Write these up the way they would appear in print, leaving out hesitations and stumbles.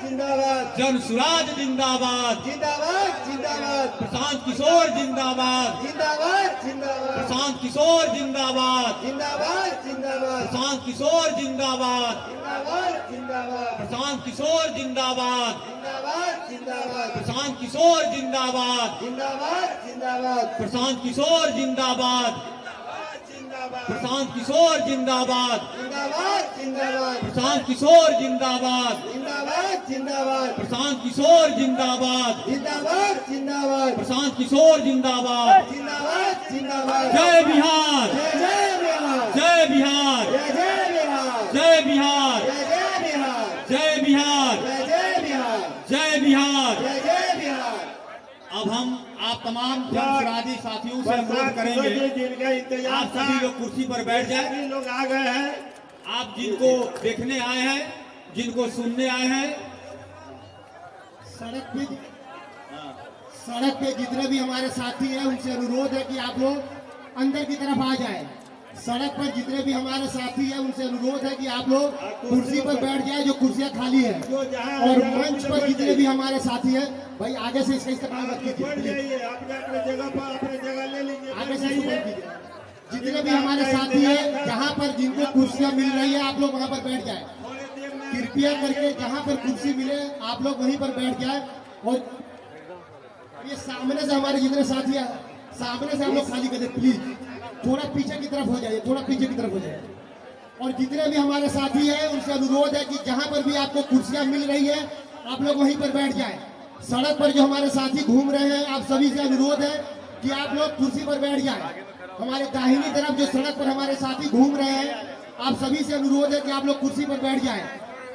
जिंदाबाद, जन सुराज जिंदाबाद, जिंदाबाद, जिंदाबाद, प्रशांत किशोर जिंदाबाद, जिंदाबाद, जिंदाबाद, प्रशांत किशोर जिंदाबाद, जिंदाबाद, जिंदाबाद, प्रशांत किशोर जिंदाबाद, जिंदाबाद, जिंदाबाद, प्रशांत किशोर जिंदाबाद, जिंदाबाद, जिंदाबाद, प्रशांत किशोर जिंदाबाद, जिंदाबाद, जिंदाबाद, प्रशांत किशोर जिंदाबाद, जिंदाबाद, प्रशांत किशोर जिंदाबाद, जिंदाबाद, जिंदाबाद, प्रशांत किशोर जिंदाबाद, जिंदाबाद, जिंदाबाद, प्रशांत किशोर जिंदाबाद, जिंदाबाद, जिंदाबाद, प्रशांत किशोर जिंदाबाद। जिंदाबाद, जिंदाबाद, जय बिहार, जय बिहार, जय बिहार, जय बिहार, जय बिहार, जय बिहार, जय बिहार, जय बिहार, जय बिहार। जय बिहार। अब हम आप तमाम जनसुराजी साथियों से अनुरोध करेंगे, जिनका इंतजार आप सभी लोग कुर्सी पर बैठ जाए। सभी लोग आ गए हैं। आप जिनको देखने आए हैं, जिनको सुनने आए हैं, सड़क पे जितने भी हमारे साथी हैं उनसे अनुरोध है कि आप लोग अंदर की तरफ आ जाएं। सड़क पर जितने भी हमारे साथी हैं उनसे अनुरोध है कि आप लोग कुर्सी पर बैठ जाएं जो कुर्सियां खाली हैं। और मंच पर जितने भी हमारे साथी हैं, भाई आगे से इसका इस्तेमाल मत कीजिए, अपने अपने जगह पर अपने जगह ले लीजिए। आगे से इसको मत कीजिए। जितने भी हमारे साथी हैं, जहाँ पर जिनको कुर्सियां मिल रही है आप लोग वहाँ पर बैठ जाए। कृपया करके जहाँ पर कुर्सी मिले आप लोग वहीं पर बैठ जाए। और ये सामने से हमारे जितने साथी हैं, सामने से हम लोग खाली कर दे प्लीज। थोड़ा पीछे की तरफ हो जाइए, थोड़ा पीछे की तरफ हो जाइए। और जितने भी हमारे साथी हैं उनसे अनुरोध है कि जहाँ पर भी आपको कुर्सियां मिल रही है आप लोग वहीं पर बैठ जाएं। सड़क पर जो हमारे साथी घूम रहे हैं, आप सभी से अनुरोध है कि आप लोग कुर्सी पर बैठ जाएं। हमारे दाहिनी तरफ जो सड़क पर हमारे साथी घूम रहे हैं, आप सभी से अनुरोध है कि आप लोग कुर्सी पर बैठ जाएं।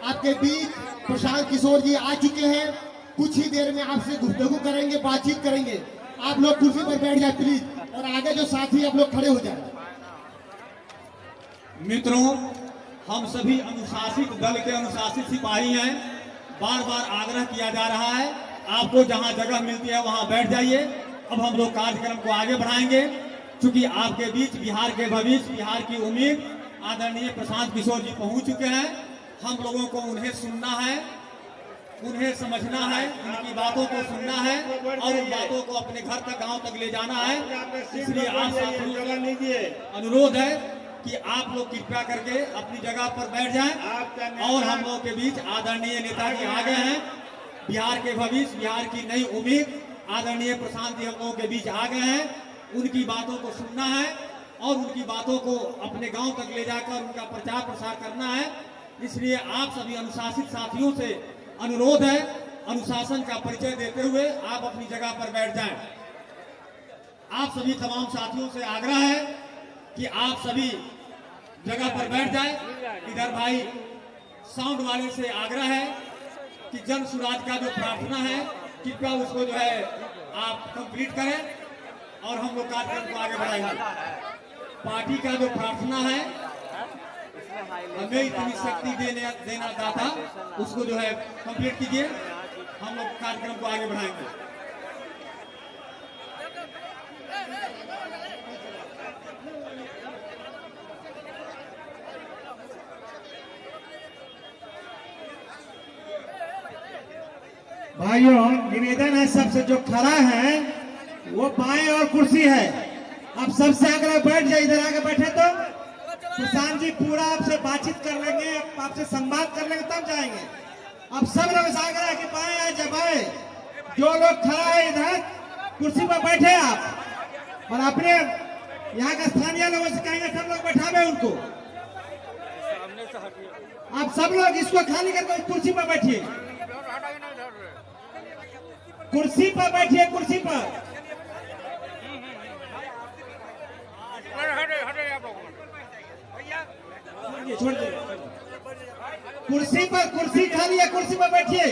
आपके बीच प्रशांत किशोर जी आ चुके हैं, कुछ ही देर में आपसे गुफ्तगू करेंगे, बातचीत करेंगे। आप लोग कुर्सी पर बैठ जाए प्लीज, और आगे जो साथी आप लोग खड़े हो जाए। मित्रों, हम सभी अनुशासित दल के अनुशासित सिपाही हैं। बार बार आग्रह किया जा रहा है, आपको जहां जगह मिलती है वहां बैठ जाइए। अब हम लोग कार्यक्रम को आगे बढ़ाएंगे, क्योंकि आपके बीच बिहार के भविष्य, बिहार की उम्मीद आदरणीय प्रशांत किशोर जी पहुंच चुके हैं। हम लोगों को उन्हें सुनना है, उन्हें समझना है, उनकी बातों को सुनना है और उन बातों को अपने घर तक, गांव तक ले जाना है। इसलिए आप साथियों से अनुरोध है कि आप लोग कृपया करके अपनी जगह पर बैठ जाएं। और हम लोगों के बीच आदरणीय नेताजी आ गए हैं, बिहार के भविष्य, बिहार की नई उम्मीद आदरणीय प्रशांत जी हम लोगों के बीच आ गए हैं। उनकी बातों को सुनना है और उनकी बातों को अपने गांव तक ले जाकर उनका प्रचार प्रसार करना है। इसलिए आप सभी अनुशासित साथियों से अनुरोध है, अनुशासन का परिचय देते हुए आप अपनी जगह पर बैठ जाएं। आप सभी तमाम साथियों से आग्रह है कि आप सभी जगह पर बैठ जाएं। इधर भाई साउंड वाले से आग्रह है कि जन सुराज का जो प्रार्थना है कृपया उसको जो है आप कंप्लीट करें और हम लोग कार्यक्रम को आगे बढ़ाएंगे। पार्टी का जो प्रार्थना है, हमें इतनी शक्ति देना दाता, उसको जो है कंप्लीट कीजिए। हम लोग कार्यक्रम को आगे बढ़ाएंगे। भाइयों, निवेदन है सबसे, जो खड़ा है वो बाएं और कुर्सी है। आप सबसे आगे बैठ जाए, इधर आगे बैठे तो प्रशांत जी पूरा आपसे बातचीत कर लेंगे, आपसे संवाद कर लेंगे, तब जाएंगे। अब सब लोग आग्रह है कि बाएं आ जाए, बाएं। जो लोग खड़ा है इधर कुर्सी पर बैठे आप, और अपने यहाँ के स्थानीय लोगों से कहेंगे सब लोग बैठावे उनको। आप सब लोग इसको खाली करके कुर्सी पर बैठिए, कुर्सी पर बैठिए, कुर्सी पर। कुर्सी पर, कुर्सी खाली है, कुर्सी पर बैठिए।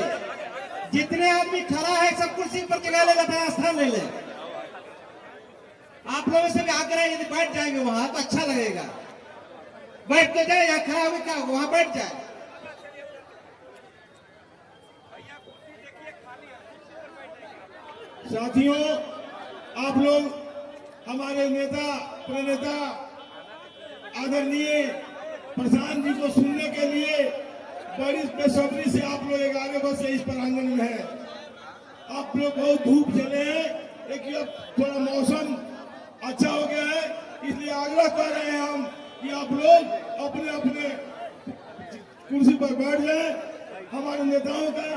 जितने आदमी खड़ा है सब कुर्सी पर के ले ले, स्थान ले ले। आप लोगों से भी आग्रह है, यदि बैठ जाएंगे वहां तो अच्छा लगेगा। बैठ तो जाए, या खड़ा होकर वहां बैठ जाए। साथियों, आप लोग हमारे नेता प्रणेता आदरणीय प्रशांत जी को सुनने के लिए बड़ी बेसब्री से आप लोग आगे बस आप लोग बहुत धूप चले हैं, लेकिन अब थोड़ा मौसम अच्छा हो गया है, इसलिए आग्रह कर रहे हैं हम कि आप लोग अपने अपने कुर्सी पर बैठ जाएं। हमारे नेताओं का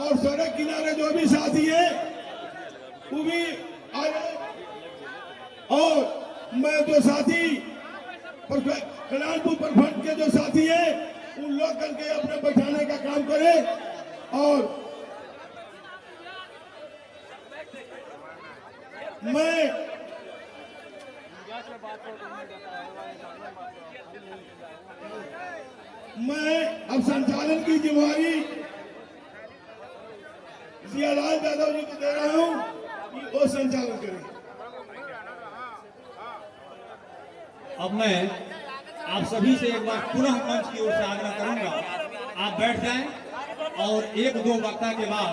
और सड़क किनारे जो भी साथी हैं वो भी आ जाए, और मैं जो साथी कल्याणपुर प्रखंड के जो साथी हैं उन लोग करके अपने बैठाने का काम करें। और मैं अब संचालन की जिम्मेदारी जियालाल यादव जी को दे रहा हूं कि वो संचालन करें। अब मैं आप सभी से एक बार पुनः मंच की ओर से आग्रह करूंगा, आप बैठ जाएं और एक दो वक्ता के बाद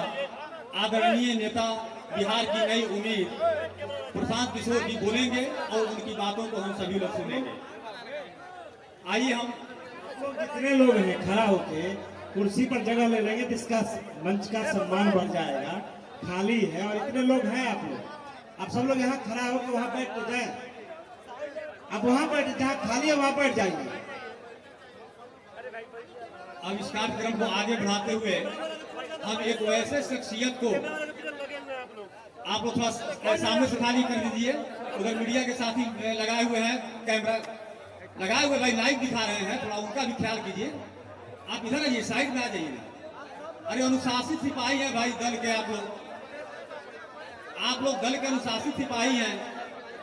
आदरणीय नेता बिहार की नई उम्मीद प्रशांत किशोर जी बोलेंगे और उनकी बातों को हम सभी लोग सुनेंगे। आइए हम जितने लोग हैं खड़ा होके कुर्सी पर जगह ले लेंगे तो इसका मंच का सम्मान बढ़ जाएगा। खाली है और इतने लोग हैं, आप सब लोग यहाँ खड़ा होकर वहां बैठ तो जाए, आप वहां बैठ, जहाँ खाली है वहां बैठ जाएंगे। अब इस कार्यक्रम को आगे बढ़ाते हुए हम एक वैसे शख्सियत को, आप लोग थोड़ा सामने से खाली कर दीजिए, उधर मीडिया के साथी लगाए हुए हैं, कैमरा लगाए हुए भाई लाइव दिखा रहे हैं, थोड़ा उनका भी ख्याल कीजिए। आप इधर आइए, साइड में आ जाइए ना। अरे अनुशासित सिपाही है भाई दल के, आप लोग दल के अनुशासित सिपाही हैं।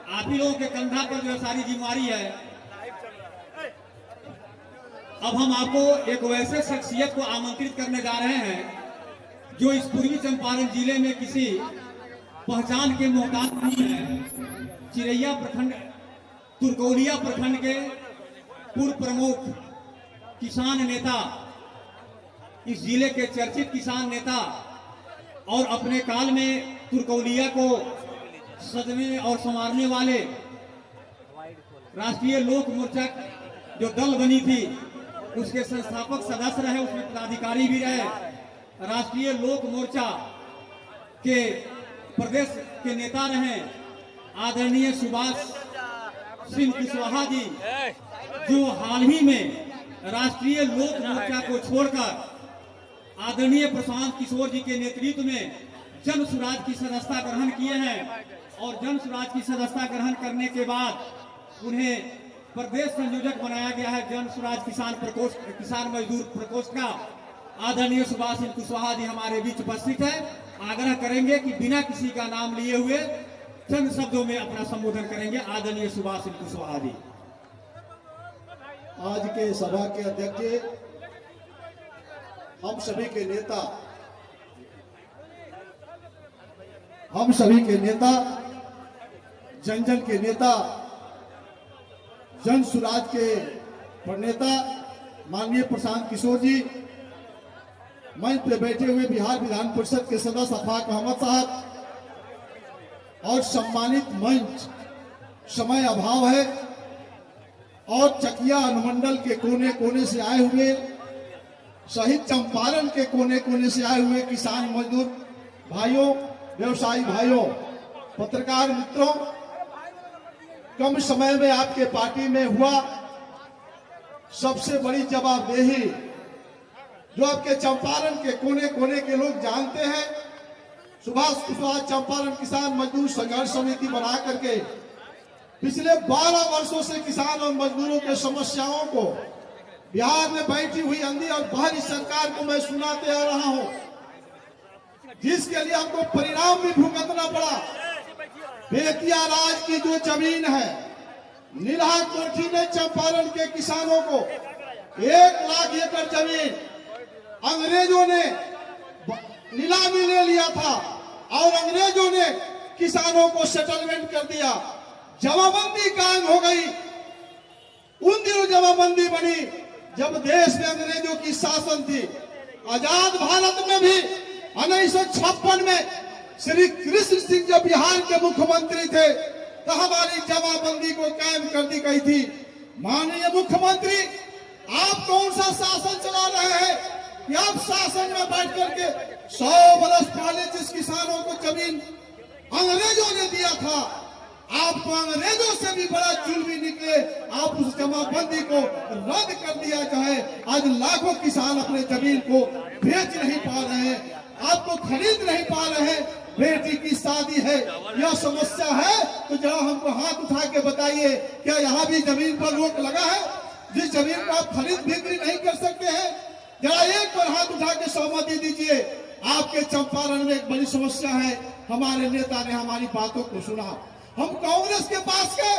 आप ही लोगों के कंधा पर जो सारी जिम्मेवारी है। अब हम आपको एक वैसे शख्सियत को आमंत्रित करने जा रहे हैं जो इस पूर्वी चंपारण जिले में किसी पहचान के मोहताज नहीं है। चिरैया प्रखंड, तुरकौलिया प्रखंड के पूर्व प्रमुख किसान नेता, इस जिले के चर्चित किसान नेता और अपने काल में तुरकौलिया को सजने और संवारने वाले राष्ट्रीय लोक मोर्चा जो दल बनी थी उसके संस्थापक सदस्य रहे, उसमें पदाधिकारी भी रहे। राष्ट्रीय लोक मोर्चा के प्रदेश के नेता रहे आदरणीय सुभाष सिंह कुशवाहा जी, जो हाल ही में राष्ट्रीय लोक मोर्चा को छोड़कर आदरणीय प्रशांत किशोर जी के नेतृत्व में जन स्वराज की सदस्यता ग्रहण किए हैं। और जन स्वराज की सदस्यता ग्रहण करने के बाद उन्हें प्रदेश संयोजक बनाया गया है जन स्वराज किसान मजदूर प्रकोष्ठ का। आदरणीय सुभाष सिंह कुशवाहा जी हमारे बीच उपस्थित है। आग्रह करेंगे कि बिना किसी का नाम लिए हुए चंद शब्दों में अपना संबोधन करेंगे। आदरणीय सुभाष सिंह कुशवाहा जी। आज के सभा के अध्यक्ष, हम सभी के नेता, जन जन के नेता, जन स्वराज के प्रणेता माननीय प्रशांत किशोर जी, मंच पे बैठे हुए बिहार विधान परिषद के सदस्य अफाक अहमद साहब और सम्मानित मंच, समय अभाव है और चकिया अनुमंडल के कोने कोने से आए हुए, शहीद चंपारण के कोने कोने से आए हुए किसान मजदूर भाइयों, व्यवसायी भाइयों, पत्रकार मित्रों, कम समय में आपके पार्टी में हुआ सबसे बड़ी जवाबदेही जो आपके चंपारण के कोने कोने के लोग जानते हैं। सुभाष कुशवाहा चंपारण किसान मजदूर संघर्ष समिति बना करके पिछले 12 वर्षों से किसान और मजदूरों के समस्याओं को बिहार में बैठी हुई अंधी और बाहरी सरकार को मैं सुनाते आ रहा हूं, जिसके लिए हमको परिणाम भी भुगतना पड़ा। बेतिया राज की जो जमीन है, नीलहा कोठी ने चंपारण के किसानों को 1 लाख एकड़ जमीन अंग्रेजों ने नीलामी ले लिया था और अंग्रेजों ने किसानों को सेटलमेंट कर दिया। जमाबंदी कायम हो गई। उन दिनों जमाबंदी बनी जब देश में अंग्रेजों की शासन थी। आजाद भारत में भी 1956 में श्री कृष्ण सिंह जब बिहार के मुख्यमंत्री थे तो हमारी जमाबंदी को कायम कर दी गई थी। माननीय मुख्यमंत्री, आप कौन सा शासन चला रहे हैं? कि आप शासन में बैठ करके 100 बरस पहले जिस किसानों को जमीन अंग्रेजों ने दिया था, आपको अंग्रेजों से भी बड़ा जुल्मी निकले, आप उस जमाबंदी को रद्द कर दिया जाए। आज लाखों किसान अपने जमीन को बेच नहीं पा रहे हैं, आपको खरीद नहीं पा रहे हैं। बेटी की शादी है, यह समस्या है, तो जरा हमको हाथ उठा के बताइए, क्या यहाँ भी जमीन पर रोक लगा है? जिस जमीन को आप खरीद बिक्री नहीं कर सकते हैं, जरा एक बार हाथ उठा के सहमति दीजिए। आपके चंपारण में एक बड़ी समस्या है, हमारे नेता ने हमारी बातों को सुना। हम कांग्रेस के पास गए,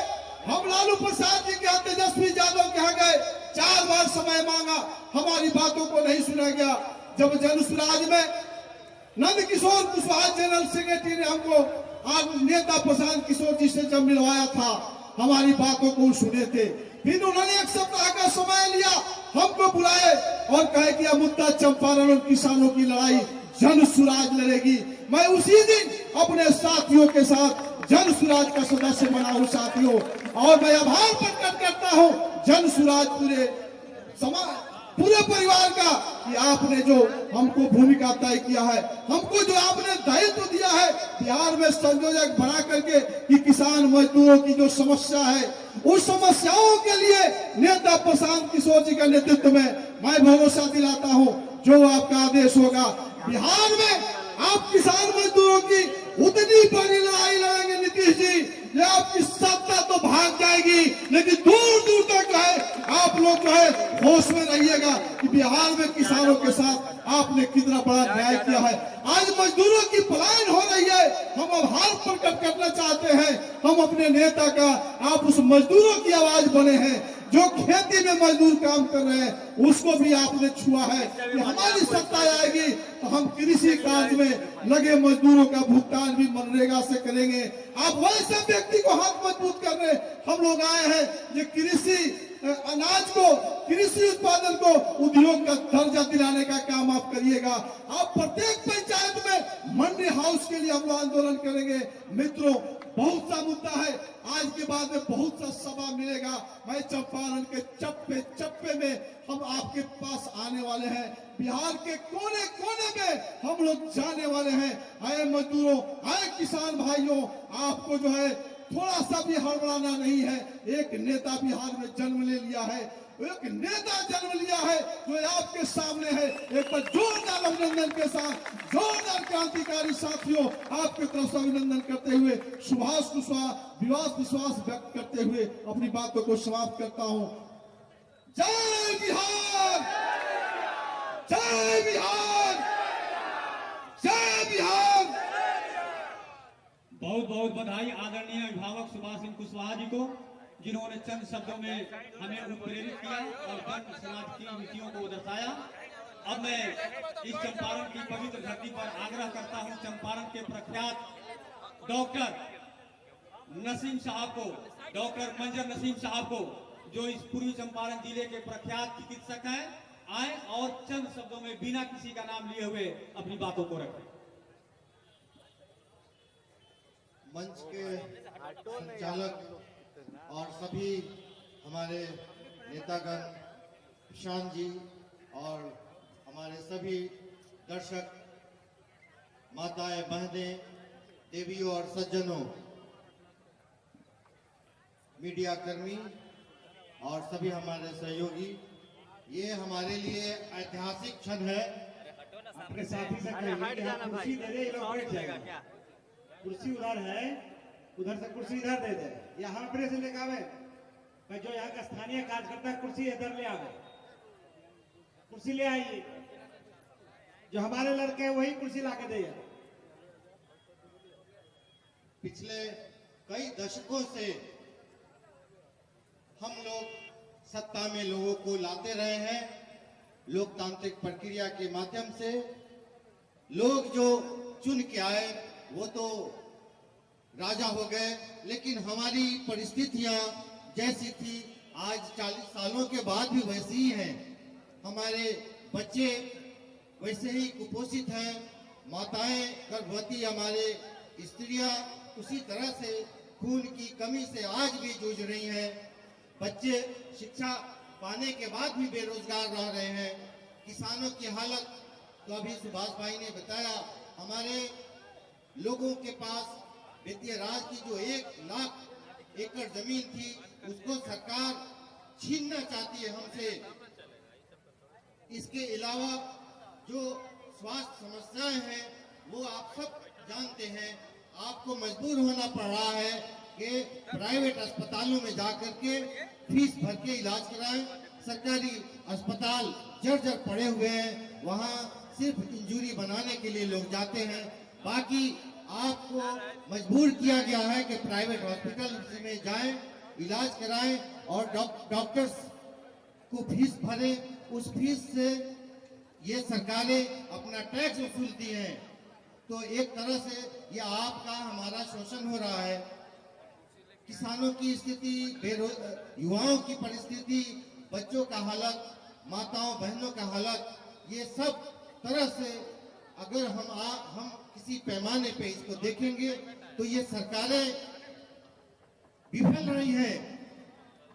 हम लालू प्रसाद जी के यहाँ, तेजस्वी यादव के यहाँ गए, 4 बार समय मांगा, हमारी बातों को नहीं सुना गया। जब जन स्वराज में नंद किशोर कुशवाहा जनरल सेक्रेटरी ने हमको आज नेता प्रशांत किशोर जी से जब मिलवाया था, हमारी बातों को सुने थे। फिर उन्होंने 1 सप्ताह का समय लिया, हमको बुलाए और कहे कि यह मुद्दा चंपारण और किसानों की लड़ाई जन स्वराज लड़ेगी। मैं उसी दिन अपने साथियों के साथ जन स्वराज का सदस्य बना हूं साथियों, और मैं आभार प्रकट करता हूं जन स्वराज पूरे परिवार का कि आपने जो हमको भूमिका तय किया है, हमको जो आपने दायित्व दिया है बिहार में संयोजक बना करके कि किसान मजदूरों की जो समस्या है, उस समस्याओं के लिए नेता प्रशांत किशोर जी के नेतृत्व में मैं भरोसा दिलाता हूं, जो आपका आदेश होगा बिहार में आप किसान मजदूरों की उतनी बड़ी लड़ाई लड़ेंगे नीतीश जी, ये आपकी सत्ता तो भाग जाएगी, लेकिन दूर दूर तक है आप लोग जो है होश में रहिएगा कि बिहार में किसानों के साथ आपने कितना बड़ा न्याय किया है। आज मजदूरों की पलायन हो रही है, हम आभार प्रकट करना चाहते हैं, हम अपने नेता का, आप उस मजदूरों की आवाज बने हैं जो खेती में मजदूर काम कर रहे हैं, उसको भी आपने छुआ है कि हमारी सत्ता आएगी तो हम कृषि कार्य में लगे मजदूरों का भुगतान भी मनरेगा से करेंगे। आप वैसे व्यक्ति को हाथ मजबूत करने हम लोग आए हैं जो कृषि अनाज को, कृषि उत्पादन को उद्योग का दर्जा दिलाने का काम आप करिएगा। आप प्रत्येक पंचायत में मंडी हाउस के लिए हम लोग आंदोलन करेंगे। मित्रों, बहुत सा मुद्दा है, आज के बाद में बहुत सा सभा मिलेगा। मैं चंपारण के चप्पे चप्पे में हम आपके पास आने वाले हैं, बिहार के कोने कोने में हम लोग जाने वाले हैं। आए मजदूरों, आए किसान भाइयों, आपको जो है थोड़ा सा भी हड़बड़ाना नहीं है। एक नेता बिहार में जन्म ले लिया है, एक नेता जन्म लिया है जो आपके सामने है। एक बार जोरदार अभिनंदन के साथ, जोरदार क्रांतिकारी साथियों, आपके तरफ से अभिनंदन करते हुए सुभाष कुशवाहा विश्वास व्यक्त करते हुए अपनी बातों को समाप्त करता हूं। जय बिहार, जय बिहार, जय बिहार। बहुत बहुत बधाई आदरणीय अभिभावक सुभाष सिंह कुशवाहा जी को, जिन्होंने चंद शब्दों में हमें उत्प्रेरित किया और जन समाज की नीतियों को दर्शाया। अब मैं इस चंपारण की पवित्र धरती पर आग्रह करता हूं, चंपारण के प्रख्यात डॉक्टर नसीम साहब को, डॉक्टर मंजर नसीम साहब को, जो इस पूर्वी चंपारण जिले के प्रख्यात चिकित्सक हैं, आए और चंद शब्दों में बिना किसी का नाम लिए हुए अपनी बातों को रखें। मंच के संचालक और सभी हमारे नेतागण, प्रशांत जी और हमारे सभी दर्शक, माताएं, बहनें, देवियों और सज्जनों, मीडिया कर्मी और सभी हमारे सहयोगी, ये हमारे लिए ऐतिहासिक क्षण है। अपने साथी से कहिए कि आप कुर्सी दे दे, ये लोग बैठ जाएंगे। कुर्सी उधर है, उधर से कुर्सी इधर दे दे, यहाँ अपने से लेकर आवे। मैं जो यहाँ का स्थानीय कार्यकर्ता कुर्सी इधर ले आवे, कुर्सी ले आइए। जो हमारे लड़के हैं वही कुर्सी ला के दे। पिछले कई दशकों से हम लोग सत्ता में लोगों को लाते रहे हैं, लोकतांत्रिक प्रक्रिया के माध्यम से। लोग जो चुन के आए वो तो राजा हो गए, लेकिन हमारी परिस्थितियां जैसी थी आज 40 सालों के बाद भी वैसी ही हैं। हमारे बच्चे वैसे ही कुपोषित हैं, माताएं गर्भवती, हमारे स्त्रियां उसी तरह से खून की कमी से आज भी जूझ रही हैं। बच्चे शिक्षा पाने के बाद भी बेरोजगार रह रहे हैं। किसानों की हालत तो अभी सुभाष भाई ने बताया। हमारे लोगों के पास वित्तीय राज की जो 1 लाख एकड़ जमीन थी उसको सरकार छीनना चाहती है हमसे। इसके अलावा जो स्वास्थ्य समस्याएं हैं वो आप सब जानते हैं। आपको मजबूर होना पड़ रहा है कि प्राइवेट अस्पतालों में जाकर के फीस भर के इलाज कराएं। सरकारी अस्पताल जर्जर पड़े हुए हैं, वहां सिर्फ इंजूरी बनाने के लिए लोग जाते हैं। बाकी आपको मजबूर किया गया है कि प्राइवेट हॉस्पिटल में जाएं, इलाज कराएं और डॉक्टर्स को फीस भरें। उस फीस से ये सरकारें अपना टैक्स वसूलती हैं। तो एक तरह से ये आपका हमारा शोषण हो रहा है। किसानों की स्थिति, युवाओं की परिस्थिति, बच्चों का हालत, माताओं बहनों का हालत, ये सब तरह से अगर हम किसी पैमाने पे इसको देखेंगे तो ये सरकारें विफल रही है।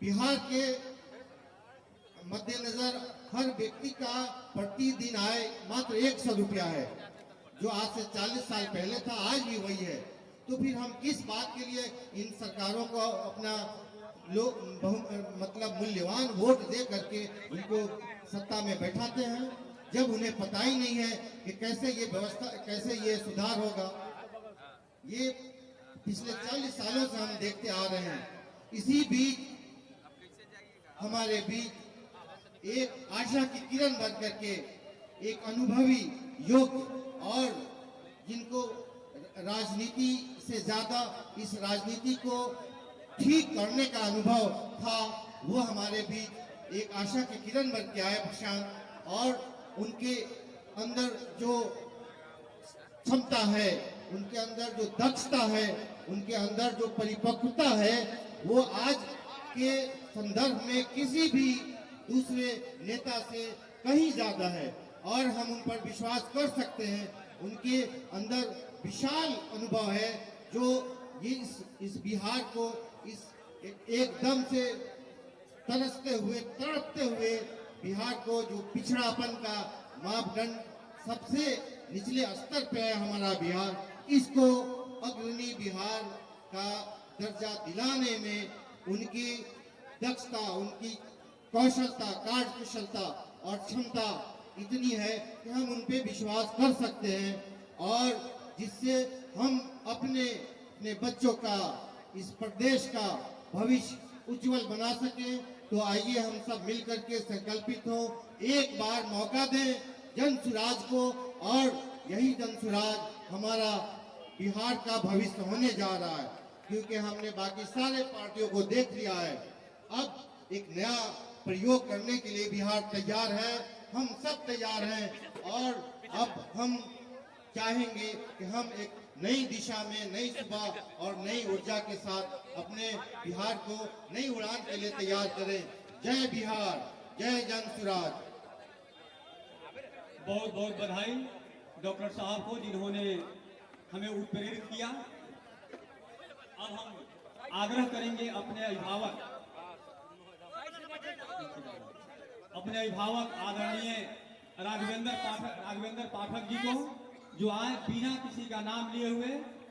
बिहार के मद्देनजर हर व्यक्ति का प्रतिदिन आय मात्र 100 रुपया है, जो आज से 40 साल पहले था, आज भी वही है। तो फिर हम किस बात के लिए इन सरकारों को अपना मतलब मूल्यवान वोट दे करके उनको सत्ता में बैठाते हैं, जब उन्हें पता ही नहीं है कि कैसे ये व्यवस्था, कैसे ये सुधार होगा। ये पिछले 40 सालों से हम देखते आ रहे हैं। इसी बीच हमारे बीच एक आशा की किरण बन करके एक अनुभवी योग्य और जिनको राजनीति से ज्यादा इस राजनीति को ठीक करने का अनुभव था, वो हमारे बीच एक आशा की किरण बन के आए प्रशांत। और उनके अंदर जो क्षमता है, उनके अंदर जो दक्षता है, उनके अंदर जो परिपक्वता है, वो आज के संदर्भ में किसी भी दूसरे नेता से कहीं ज्यादा है और हम उन पर विश्वास कर सकते हैं। उनके अंदर विशाल अनुभव है जो ये इस बिहार को इस एकदम से तरसते हुए, तड़पते हुए बिहार को, जो पिछड़ापन का मापदंड सबसे निचले स्तर पे है हमारा बिहार, इसको अग्रणी बिहार का दर्जा दिलाने में उनकी दक्षता, उनकी कौशलता, कार्यकुशलता और क्षमता इतनी है कि हम उन पे विश्वास कर सकते हैं और जिससे हम अपने बच्चों का, इस प्रदेश का भविष्य उज्जवल बना सकें। तो आइए हम सब मिलकर के संकल्पित हो, एक बार मौका दें जन सुराज को, और यही जन सुराज हमारा बिहार का भविष्य होने जा रहा है। क्योंकि हमने बाकी सारे पार्टियों को देख लिया है, अब एक नया प्रयोग करने के लिए बिहार तैयार है, हम सब तैयार हैं। और अब हम चाहेंगे कि हम एक नई दिशा में, नई सुबह और नई ऊर्जा के साथ अपने बिहार को नई उड़ान के लिए तैयार करें। जय बिहार, जय जन सुराज। बहुत बहुत बधाई डॉक्टर साहब को, जिन्होंने हमें उत्प्रेरित किया। अब हम आग्रह करेंगे अपने अभिभावक आदरणीय राघवेंद्र पाठक जी को, जो आए बिना किसी का नाम लिए हुए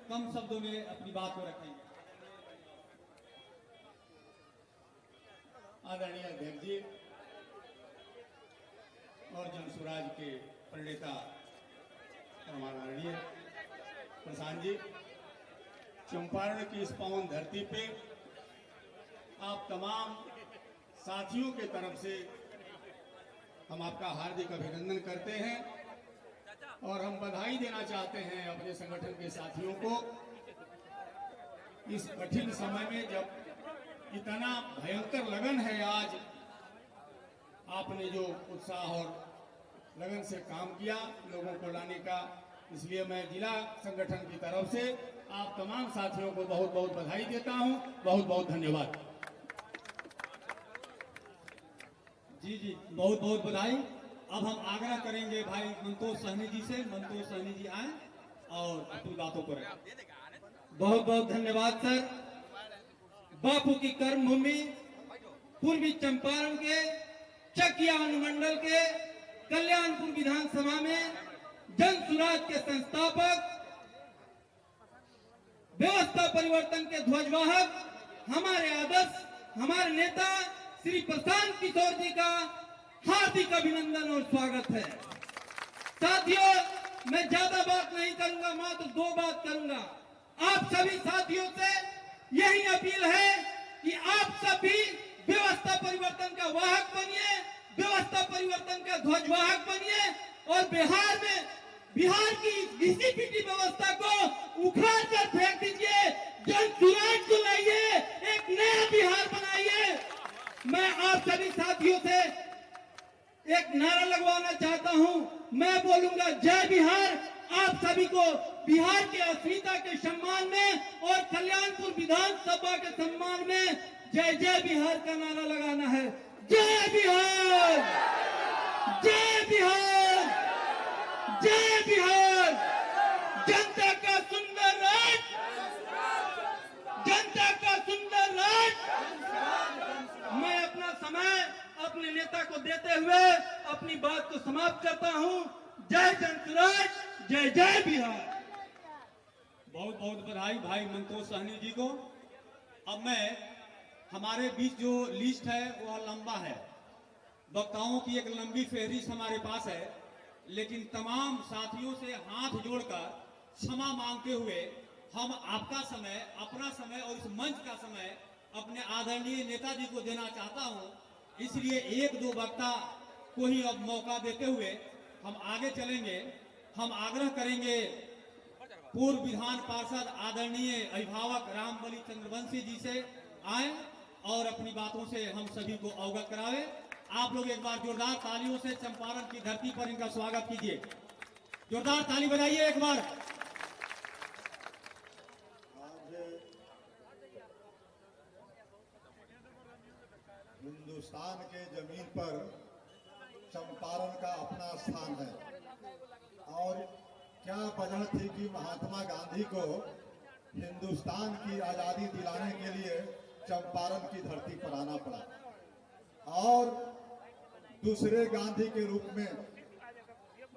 कम शब्दों में अपनी बात को रखेंगे। आदरणीय अध्यक्ष जी और जनसुराज के प्रणेता आदरणीय प्रशांत जी, चंपारण की इस पावन धरती पे आप तमाम साथियों के तरफ से हम आपका हार्दिक अभिनंदन करते हैं और हम बधाई देना चाहते हैं अपने संगठन के साथियों को। इस कठिन समय में जब इतना भयंकर लगन है, आज आपने जो उत्साह और लगन से काम किया लोगों को लाने का, इसलिए मैं जिला संगठन की तरफ से आप तमाम साथियों को बहुत बहुत बधाई देता हूं। बहुत बहुत धन्यवाद। जी जी, बहुत बहुत बधाई। अब हम आग्रह करेंगे भाई मंतोष सहनी जी से, मंतोष सहनी जी आए और अपनी बातों को रखें। बहुत बहुत धन्यवाद सर। बापू की कर्म भूमि पूर्वी चंपारण के चकिया अनुमंडल के कल्याणपुर विधानसभा में जन सुराज के संस्थापक, व्यवस्था परिवर्तन के ध्वजवाहक, हमारे आदर्श, हमारे नेता श्री प्रशांत किशोर जी का हार्दिक अभिनंदन और स्वागत है। साथियों, मैं ज्यादा बात नहीं करूंगा, मात्र 2 बात करूंगा। आप सभी साथियों से यही अपील है कि आप सभी व्यवस्था परिवर्तन का वाहक बनिए, व्यवस्था परिवर्तन का ध्वजवाहक बनिए और बिहार की घिसी-पिटी व्यवस्था को उखाड़ कर फेंक दीजिए, जन सुराज को लाइए, एक नया बिहार बनाइए। मैं आप सभी साथियों से एक नारा लगवाना चाहता हूं, मैं बोलूंगा जय बिहार। आप सभी को बिहार के अस्मिता के सम्मान में और कल्याणपुर विधानसभा के सम्मान में जय जय बिहार का नारा लगाना है। जय बिहार, जय बिहार, जय बिहार। जनता का सुंदर राज, जनता का सुंदर राज। मैं अपना समय अपने नेता को देते हुए अपनी बात को समाप्त करता हूं। जय जनसुराज, जय जय बिहार। बहुत बहुत बधाई भाई मंतोष सहनी जी को। अब मैं, हमारे बीच जो लिस्ट है वह लंबा है, वक्ताओं की एक लंबी फहरिस्त हमारे पास है, लेकिन तमाम साथियों से हाथ जोड़कर क्षमा मांगते हुए हम आपका समय, अपना समय और इस मंच का समय अपने आदरणीय नेताजी को देना चाहता हूं। इसलिए 1-2 वक्ता को ही अब मौका देते हुए हम आगे चलेंगे। हम आग्रह करेंगे पूर्व विधान पार्षद आदरणीय अभिभावक रामबली चंद्रवंशी जी से आए और अपनी बातों से हम सभी को अवगत करावे। आप लोग एक बार जोरदार तालियों से चंपारण की धरती पर इनका स्वागत कीजिए। जोरदार ताली बजाइए एक बार। हिंदुस्तान के जमीन पर चंपारण का अपना स्थान है और क्या वजह थी कि महात्मा गांधी को हिंदुस्तान की आजादी दिलाने के लिए चंपारण की धरती पर आना पड़ा। और दूसरे गांधी के रूप में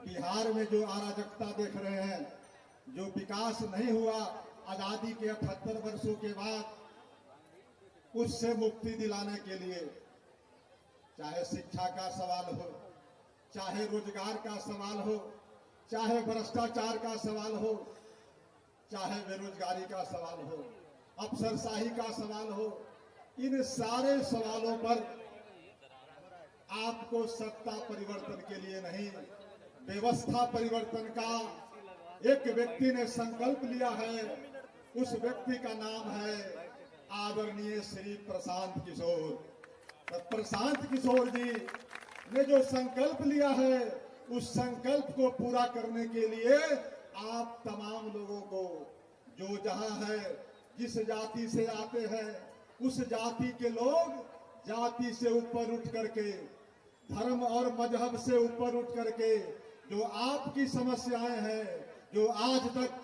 बिहार में जो अराजकता देख रहे हैं, जो विकास नहीं हुआ आजादी के 78 वर्षों के बाद, उससे मुक्ति दिलाने के लिए चाहे शिक्षा का सवाल हो, चाहे रोजगार का सवाल हो, चाहे भ्रष्टाचार का सवाल हो, चाहे बेरोजगारी का सवाल हो, अफसरशाही का सवाल हो, इन सारे सवालों पर आपको सत्ता परिवर्तन के लिए नहीं, व्यवस्था परिवर्तन का एक व्यक्ति ने संकल्प लिया है। उस व्यक्ति का नाम है आदरणीय श्री प्रशांत किशोर। तो प्रशांत किशोर जी ने जो संकल्प लिया है, उस संकल्प को पूरा करने के लिए आप तमाम लोगों को, जो जहां है, जिस जाति से आते हैं, उस जाति के लोग जाति से ऊपर उठ करके, धर्म और मजहब से ऊपर उठ करके जो आपकी समस्याएं हैं, जो आज तक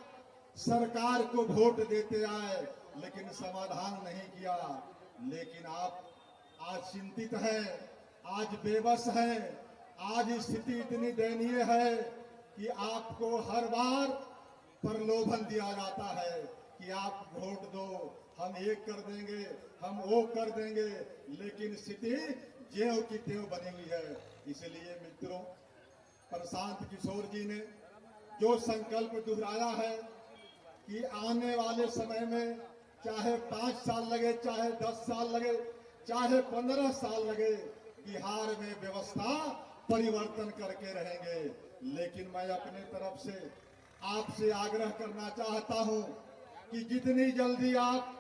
सरकार को वोट देते आए लेकिन समाधान नहीं किया, लेकिन आप आज चिंतित हैं, आज बेबस हैं, आज स्थिति इतनी दयनीय है कि आपको हर बार प्रलोभन दिया जाता है कि आप वोट दो, हम ये कर देंगे, हम वो कर देंगे, लेकिन स्थिति ज्यों की त्यों बनी हुई है। इसलिए मित्रों, प्रशांत किशोर जी ने जो संकल्प दोहराया है कि आने वाले समय में चाहे 5 साल लगे, चाहे 10 साल लगे, चाहे 15 साल लगे, बिहार में व्यवस्था परिवर्तन करके रहेंगे। लेकिन मैं अपने तरफ से आपसे आग्रह करना चाहता हूं कि जितनी जल्दी आप,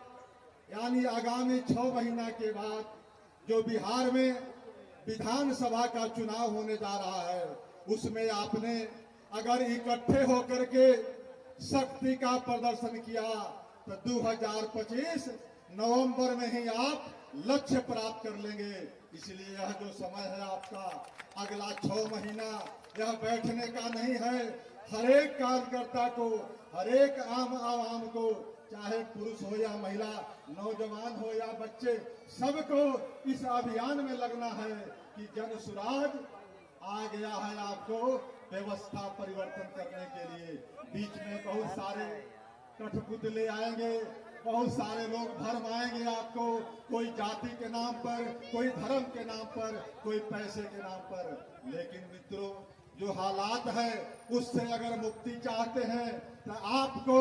यानी आगामी 6 महीना के बाद जो बिहार में विधानसभा का चुनाव होने जा रहा है, उसमें आपने अगर इकट्ठे होकर के शक्ति का प्रदर्शन किया तो 2025 नवंबर में ही आप लक्ष्य प्राप्त कर लेंगे। इसलिए यह जो समय है आपका, अगला 6 महीना यह बैठने का नहीं है। हर एक कार्यकर्ता को, हर एक आम आवाम को, चाहे पुरुष हो या महिला, नौजवान हो या बच्चे, सबको इस अभियान में लगना है कि जन सुराज आ गया है आपको व्यवस्था परिवर्तन करने के लिए। बीच में बहुत सारे कठपुतले आएंगे, बहुत सारे लोग भरम आएंगे आपको, कोई जाति के नाम पर, कोई धर्म के नाम पर, कोई पैसे के नाम पर। लेकिन मित्रों, जो हालात है उससे अगर मुक्ति चाहते हैं तो आपको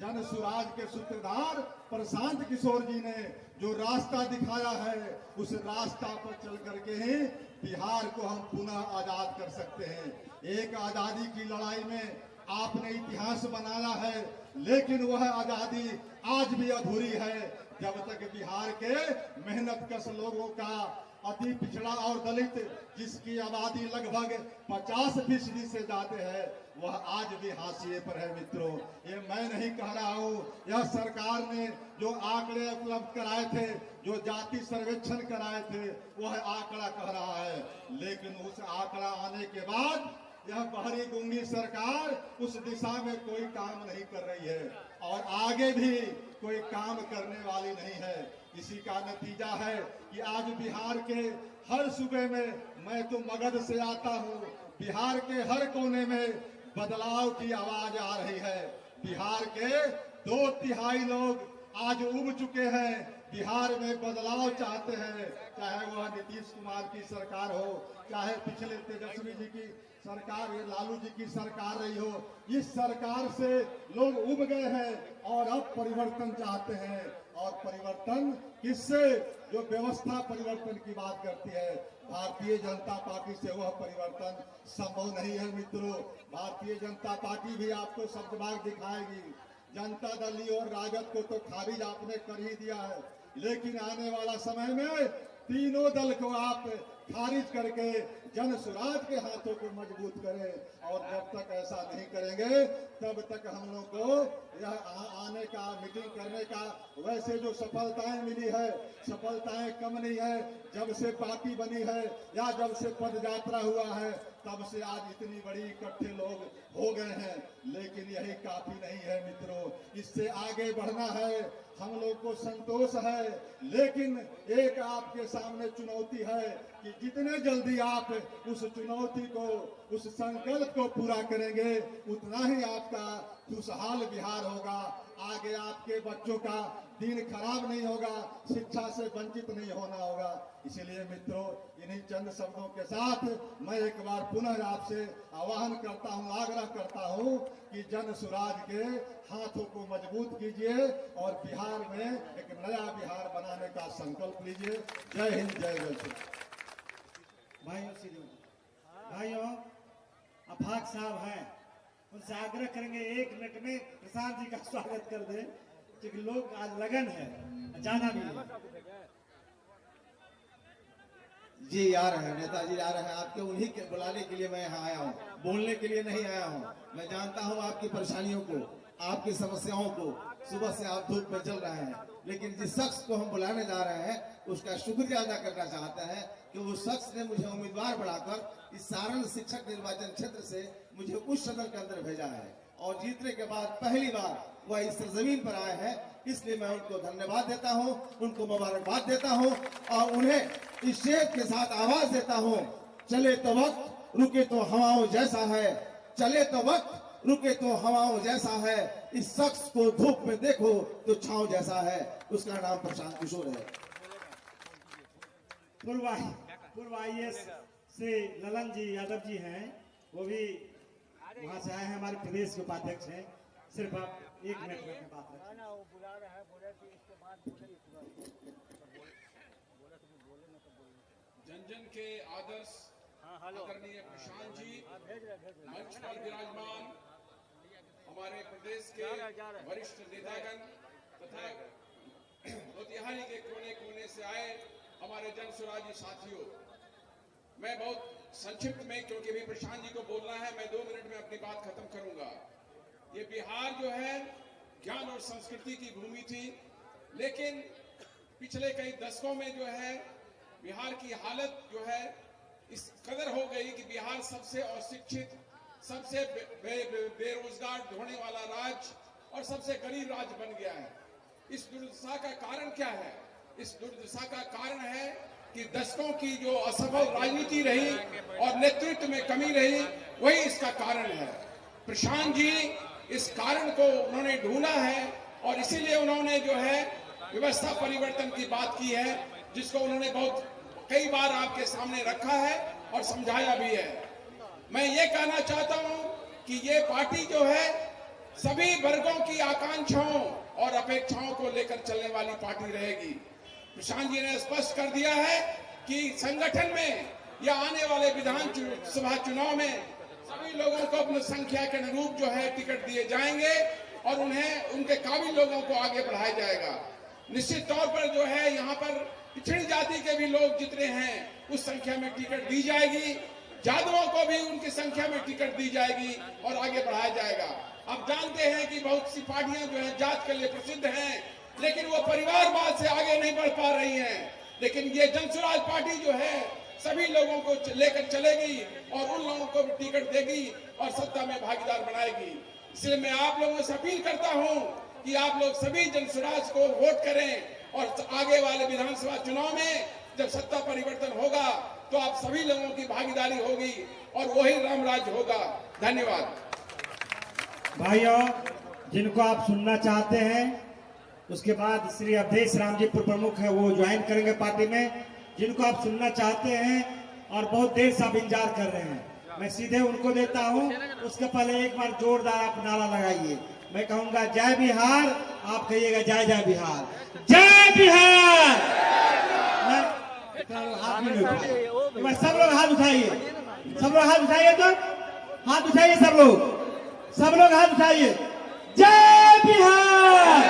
जन सुराज के सूत्रधार प्रशांत किशोर जी ने जो रास्ता दिखाया है, उस रास्ता पर चल करके ही बिहार को हम पुनः आजाद कर सकते हैं। एक आजादी की लड़ाई में आपने इतिहास बनाया है, लेकिन वह आजादी आज भी अधूरी है जब तक बिहार के मेहनत कश लोगों का, अति पिछड़ा और दलित जिसकी आबादी लगभग 50% से ज्यादा है, वह आज भी हाशिए पर है। मित्रों, ये मैं नहीं कह रहा हूँ, यह सरकार ने जो आंकड़े उपलब्ध कराए थे, जो जाति सर्वेक्षण कराए थे, वह आंकड़ा कह रहा है। लेकिन उस आंकड़ा आने के बाद यह बहरी गुंगी सरकार उस दिशा में कोई काम नहीं कर रही है और आगे भी कोई काम करने वाली नहीं है। इसी का नतीजा है कि आज बिहार के हर सूबे में, मैं तो मगध से आता हूँ, बिहार के हर कोने में बदलाव की आवाज आ रही है। बिहार के 2/3 लोग आज उब चुके हैं, बिहार में बदलाव चाहते हैं, चाहे वह नीतीश कुमार की सरकार हो, चाहे पिछले तेजस्वी जी की सरकार, ये लालू जी की सरकार रही हो। इस सरकार से लोग उब गए हैं और अब परिवर्तन चाहते हैं। और परिवर्तन किससे? जो व्यवस्था परिवर्तन की बात करती है। भारतीय जनता पार्टी से वह परिवर्तन संभव नहीं है। मित्रों, भारतीय जनता पार्टी भी आपको शब्दभाग दिखाएगी। जनता दल और राजद को तो खारिज आपने कर ही दिया है, लेकिन आने वाला समय में तीनों दल को आप खारिज करके जन सुराज के हाथों को मजबूत करें। और जब तक ऐसा नहीं करेंगे तब तक हम लोग को यह आने का, मीटिंग करने का, वैसे जो सफलताएं मिली है, सफलताएं कम नहीं है। जब से पार्टी बनी है या जब से पद यात्रा हुआ है, तब से आज इतनी बड़ी इकट्ठे लोग हो गए हैं, लेकिन यही काफी नहीं है। मित्रों, इससे आगे बढ़ना है। हम लोग को संतोष है, लेकिन एक आपके सामने चुनौती है कि जितने जल्दी आप उस चुनौती को, उस संकल्प को पूरा करेंगे, उतना ही आपका खुशहाल बिहार होगा। आगे आपके बच्चों का दिन खराब नहीं होगा, शिक्षा से वंचित नहीं होना होगा। इसलिए मित्रों, इन्हीं चंद शब्दों के साथ मैं एक बार पुनः आपसे आह्वान करता हूं, आग्रह करता हूं कि जन सुराज के हाथों को मजबूत कीजिए और बिहार में एक नया बिहार बनाने का संकल्प लीजिए। जय हिंद, जय जय। भाइयों, अफाक साहब हैं, उनसे आग्रह करेंगे 1 मिनट में प्रशांत जी का स्वागत कर दें, क्योंकि लोग आज लगन है, जाना भी है। जी आ रहे हैं, नेताजी आ रहे हैं। आपके उन्हीं के बुलाने के लिए मैं यहाँ आया हूँ, बोलने के लिए नहीं आया हूँ। मैं जानता हूँ आपकी परेशानियों को, आपकी समस्याओं को। सुबह से आप धूप में चल रहे हैं, लेकिन जिस शख्स को हम बुलाने जा रहे हैं उसका शुक्रिया अदा करना चाहते हैं कि वो शख्स ने मुझे उम्मीदवार बनाकर इस सारण शिक्षक निर्वाचन क्षेत्र से मुझे उस सदन के अंदर भेजा है और जीतने के बाद पहली बार वह इस जमीन पर आए हैं। इसलिए मैं उनको धन्यवाद देता हूं, उनको मुबारकबाद देता हूं और उन्हें इस शेर के साथ आवाज देता हूं, चले तो वक्त, रुके तो हवाओं जैसा है, चले तो वक्त, रुके तो हवाओं जैसा है, इस शख्स को धूप में देखो तो छांव जैसा है। उसका नाम प्रशांत किशोर है। पूर्व IAS से ललन जी यादव जी हैं, वो भी वहां से आए हैं, हमारे प्रदेश के उपाध्यक्ष हैं। सिर्फ आप 1 मिनट में बात रखें। जन जन के आदर्श आदरणीय प्रशांत जी मंच पर विराजमान, हमारे प्रदेश के वरिष्ठ नेतागण तथा मोतिहारी के कोने कोने से आए हमारे जन सुराजी साथियों, मैं बहुत संक्षिप्त में, क्योंकि भी प्रशांत जी को बोलना है, मैं 2 मिनट में अपनी बात खत्म करूंगा। ये बिहार जो है ज्ञान और संस्कृति की भूमि थी, लेकिन पिछले कई दशकों में जो है बिहार की हालत जो है इस कदर हो गई कि बिहार सबसे अशिक्षित, सबसे बेरोजगार ढोने वाला राज्य और सबसे गरीब राज्य बन गया है। इस दुर्दशा का कारण क्या है? इस दुर्दशा का कारण है कि दशकों की जो असफल राजनीति रही और नेतृत्व में कमी रही, वही इसका कारण है। प्रशांत जी इस कारण को उन्होंने ढूंढा है और इसीलिए उन्होंने जो है व्यवस्था परिवर्तन की बात की है, जिसको उन्होंने बहुत कई बार आपके सामने रखा है और समझाया भी है। मैं ये कहना चाहता हूं कि ये पार्टी जो है सभी वर्गों की आकांक्षाओं और अपेक्षाओं को लेकर चलने वाली पार्टी रहेगी। प्रशांत जी ने स्पष्ट कर दिया है कि संगठन में या आने वाले विधानसभा चुनाव में सभी लोगों को अपनी संख्या के अनुरूप जो है टिकट दिए जाएंगे और उन्हें उनके काबिल लोगों को आगे बढ़ाया जाएगा। निश्चित तौर पर जो है यहाँ पर पिछड़ी जाति के भी लोग जितने हैं उस संख्या में टिकट दी जाएगी, जादुओं को भी उनकी संख्या में टिकट दी जाएगी और आगे बढ़ाया जाएगा। आप जानते हैं कि बहुत सी पार्टियां जो है जात के लिए प्रसिद्ध हैं, लेकिन वो परिवारवाद से आगे नहीं बढ़ पा रही हैं। लेकिन ये जनसुराज पार्टी जो है सभी लोगों को लेकर चलेगी और उन लोगों को भी टिकट देगी और सत्ता में भागीदार बनाएगी। इसलिए मैं आप लोगों से अपील करता हूं कि आप लोग सभी जनसुराज को वोट करें और आगे वाले विधानसभा चुनाव में जब सत्ता परिवर्तन होगा तो आप सभी लोगों की भागीदारी होगी और वही रामराज होगा। धन्यवाद। भाइयों, जिनको आप सुनना चाहते हैं उसके बाद श्री अवधेश राम जी पूर्व प्रमुख है, वो ज्वाइन करेंगे पार्टी में। जिनको आप सुनना चाहते हैं और बहुत देर से आप इंतजार कर रहे हैं, मैं सीधे उनको देता हूं। उसके पहले एक बार जोरदार आप नारा लगाइए। मैं कहूंगा जय बिहार, आप कहिएगा जय जय बिहार, जय बिहार। हाथ में नहीं उठाए, सब लोग हाथ उठाइए, सब लोग हाथ उठाइए, तो हाथ उठाइए, सब लोग हाथ उठाइए। जय बिहार,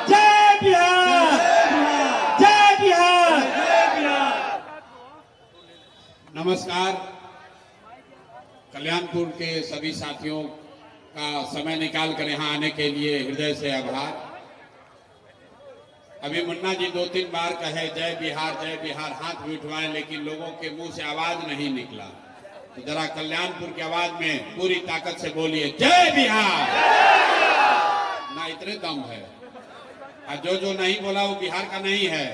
जय बिहार, जय बिहार। नमस्कार। कल्याणपुर के सभी साथियों का समय निकाल कर यहाँ आने के लिए हृदय से आभार। अभी मुन्ना जी 2-3 बार कहे जय बिहार, हाथ भी उठवाए, लेकिन लोगों के मुंह से आवाज नहीं निकला। तो जरा कल्याणपुर की आवाज में पूरी ताकत से बोलिए जय बिहार। ना इतने दम है। और जो नहीं बोला वो बिहार का नहीं है,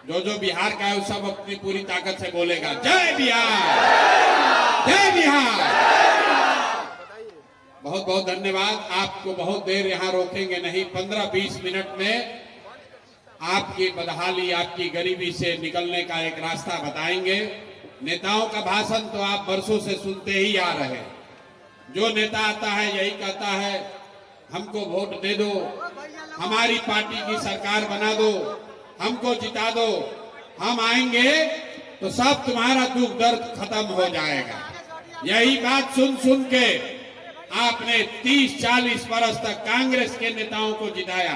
जो बिहार का है वो सब अपनी पूरी ताकत से बोलेगा जय बिहार, जय बिहार। बहुत बहुत धन्यवाद। आपको बहुत देर यहाँ रोकेंगे नहीं, 15-20 मिनट में आपकी बदहाली, आपकी गरीबी से निकलने का एक रास्ता बताएंगे। नेताओं का भाषण तो आप बरसों से सुनते ही आ रहे हैं। जो नेता आता है यही कहता है हमको वोट दे दो, हमारी पार्टी की सरकार बना दो, हमको जिता दो, हम आएंगे तो सब तुम्हारा दुख दर्द खत्म हो जाएगा। यही बात सुन सुन के आपने 30-40 वर्ष तक कांग्रेस के नेताओं को जिताया,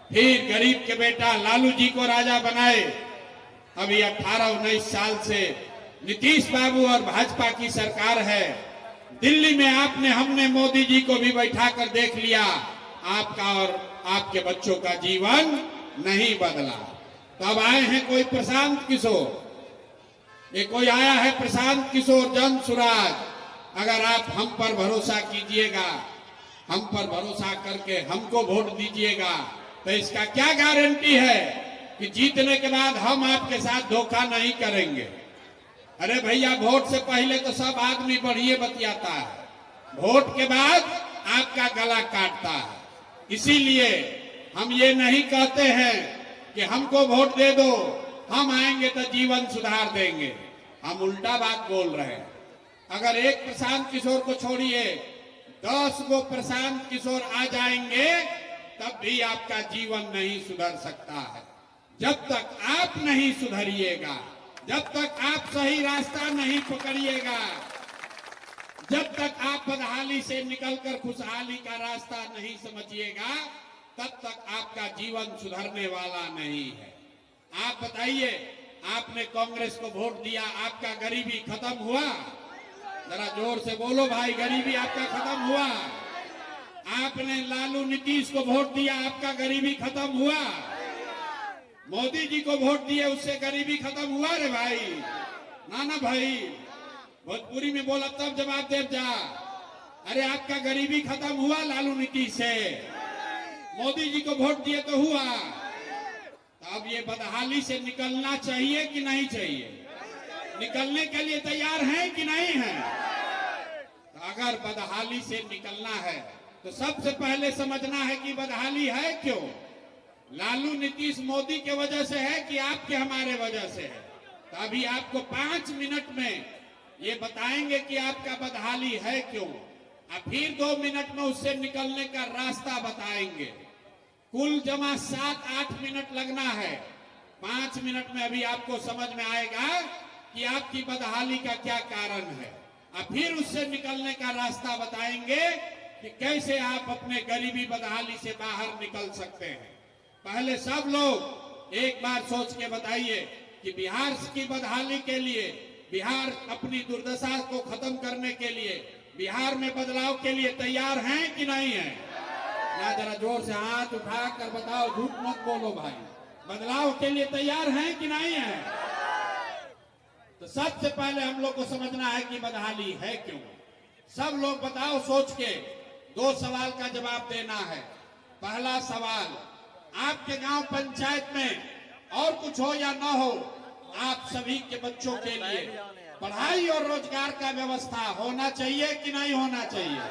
फिर गरीब के बेटा लालू जी को राजा बनाए। अभी 18-19 साल से नीतीश बाबू और भाजपा की सरकार है। दिल्ली में हमने मोदी जी को भी बैठा कर देख लिया, आपका और आपके बच्चों का जीवन नहीं बदला। तब आए हैं कोई प्रशांत किशोर, ये कोई आया है प्रशांत किशोर जनसुराज। अगर आप हम पर भरोसा कीजिएगा, हम पर भरोसा करके हमको वोट दीजिएगा, तो इसका क्या गारंटी है कि जीतने के बाद हम आपके साथ धोखा नहीं करेंगे। अरे भैया, वोट से पहले तो सब आदमी बढ़िए बतियाता है, वोट के बाद आपका गला काटता है। इसीलिए हम ये नहीं कहते हैं कि हमको वोट दे दो, हम आएंगे तो जीवन सुधार देंगे। हम उल्टा बात बोल रहे हैं। अगर एक प्रशांत किशोर को छोड़िए, 10 गो प्रशांत किशोर आ जाएंगे तब भी आपका जीवन नहीं सुधर सकता है। जब तक आप नहीं सुधरिएगा, जब तक आप सही रास्ता नहीं पकड़िएगा, जब तक आप बदहाली से निकलकर खुशहाली का रास्ता नहीं समझिएगा, तब तक आपका जीवन सुधरने वाला नहीं है। आप बताइए, आपने कांग्रेस को वोट दिया, आपका गरीबी खत्म हुआ? जरा जोर से बोलो भाई, गरीबी आपका खत्म हुआ? आपने लालू नीतीश को वोट दिया, आपका गरीबी खत्म हुआ? मोदी जी को वोट दिए, उससे गरीबी खत्म हुआ? रे भाई, ना भाई, भोजपुरी में बोला तब जवाब दे जा। अरे आपका गरीबी खत्म हुआ लालू नीतीश से? मोदी जी को वोट दिए तो हुआ? तो अब ये बदहाली से निकलना चाहिए कि नहीं चाहिए? निकलने के लिए तैयार हैं कि नहीं हैं? तो अगर बदहाली से निकलना है तो सबसे पहले समझना है कि बदहाली है क्यों। लालू नीतीश मोदी के वजह से है कि आपके हमारे वजह से है? तो अभी आपको 5 मिनट में ये बताएंगे कि आपका बदहाली है क्यों, और फिर 2 मिनट में उससे निकलने का रास्ता बताएंगे। कुल जमा 7-8 मिनट लगना है। 5 मिनट में अभी आपको समझ में आएगा कि आपकी बदहाली का क्या कारण है, और फिर उससे निकलने का रास्ता बताएंगे कि कैसे आप अपने गरीबी बदहाली से बाहर निकल सकते हैं। पहले सब लोग एक बार सोच के बताइए कि बिहार की बदहाली के लिए, बिहार अपनी दुर्दशा को खत्म करने के लिए, बिहार में बदलाव के लिए तैयार हैं कि नहीं है? या जरा जोर से हाथ उठा कर बताओ, झूठ मत बोलो भाई। बदलाव के लिए तैयार हैं कि नहीं है? तो सबसे पहले हम लोग को समझना है कि बदहाली है क्यों। सब लोग बताओ सोच के। 2 सवाल का जवाब देना है। पहला सवाल, आपके गांव पंचायत में और कुछ हो या ना हो, आप सभी के बच्चों के लिए पढ़ाई और रोजगार का व्यवस्था होना चाहिए कि नहीं होना चाहिए?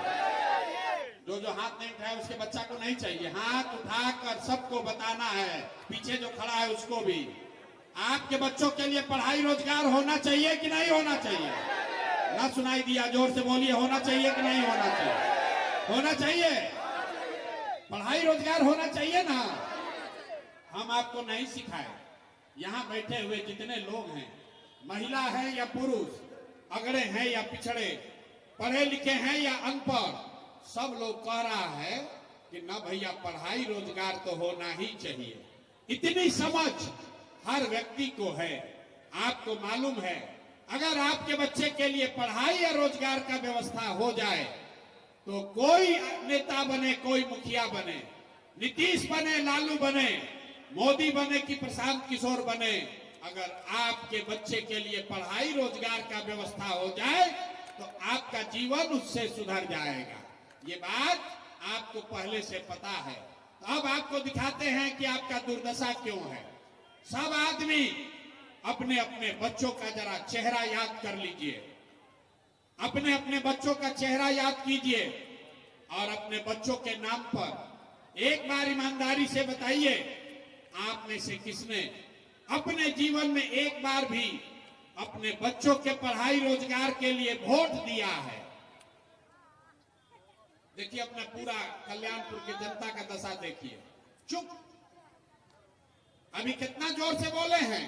जो जो हाथ नहीं उठाए उसके बच्चा को नहीं चाहिए। हाथ उठाकर सबको बताना है, पीछे जो खड़ा है उसको भी। आपके बच्चों के लिए पढ़ाई रोजगार होना चाहिए कि नहीं होना चाहिए? ना सुनाई दिया, जोर से बोलिए, होना चाहिए कि नहीं होना चाहिए? होना चाहिए। पढ़ाई रोजगार होना चाहिए ना। हम आपको नहीं सिखाए। यहाँ बैठे हुए जितने लोग हैं, महिला है या पुरुष, अगड़े हैं या पिछड़े, पढ़े लिखे हैं या अनपढ़, सब लोग कह रहा है कि ना भैया पढ़ाई रोजगार तो होना ही चाहिए। इतनी समझ हर व्यक्ति को है। आपको मालूम है, अगर आपके बच्चे के लिए पढ़ाई या रोजगार का व्यवस्था हो जाए तो कोई नेता बने, कोई मुखिया बने, नीतीश बने, लालू बने, मोदी बने कि प्रशांत किशोर बने, अगर आपके बच्चे के लिए पढ़ाई रोजगार का व्यवस्था हो जाए तो आपका जीवन उससे सुधर जाएगा। ये बात आपको पहले से पता है। तो अब आपको दिखाते हैं कि आपका दुर्दशा क्यों है। सब आदमी अपने अपने बच्चों का जरा चेहरा याद कर लीजिए, अपने अपने बच्चों का चेहरा याद कीजिए और अपने बच्चों के नाम पर एक बार ईमानदारी से बताइए, आप में से किसने अपने जीवन में एक बार भी अपने बच्चों के पढ़ाई रोजगार के लिए वोट दिया है? देखिए अपना पूरा कल्याणपुर की जनता का दशा देखिए। चुप। अभी कितना जोर से बोले हैं,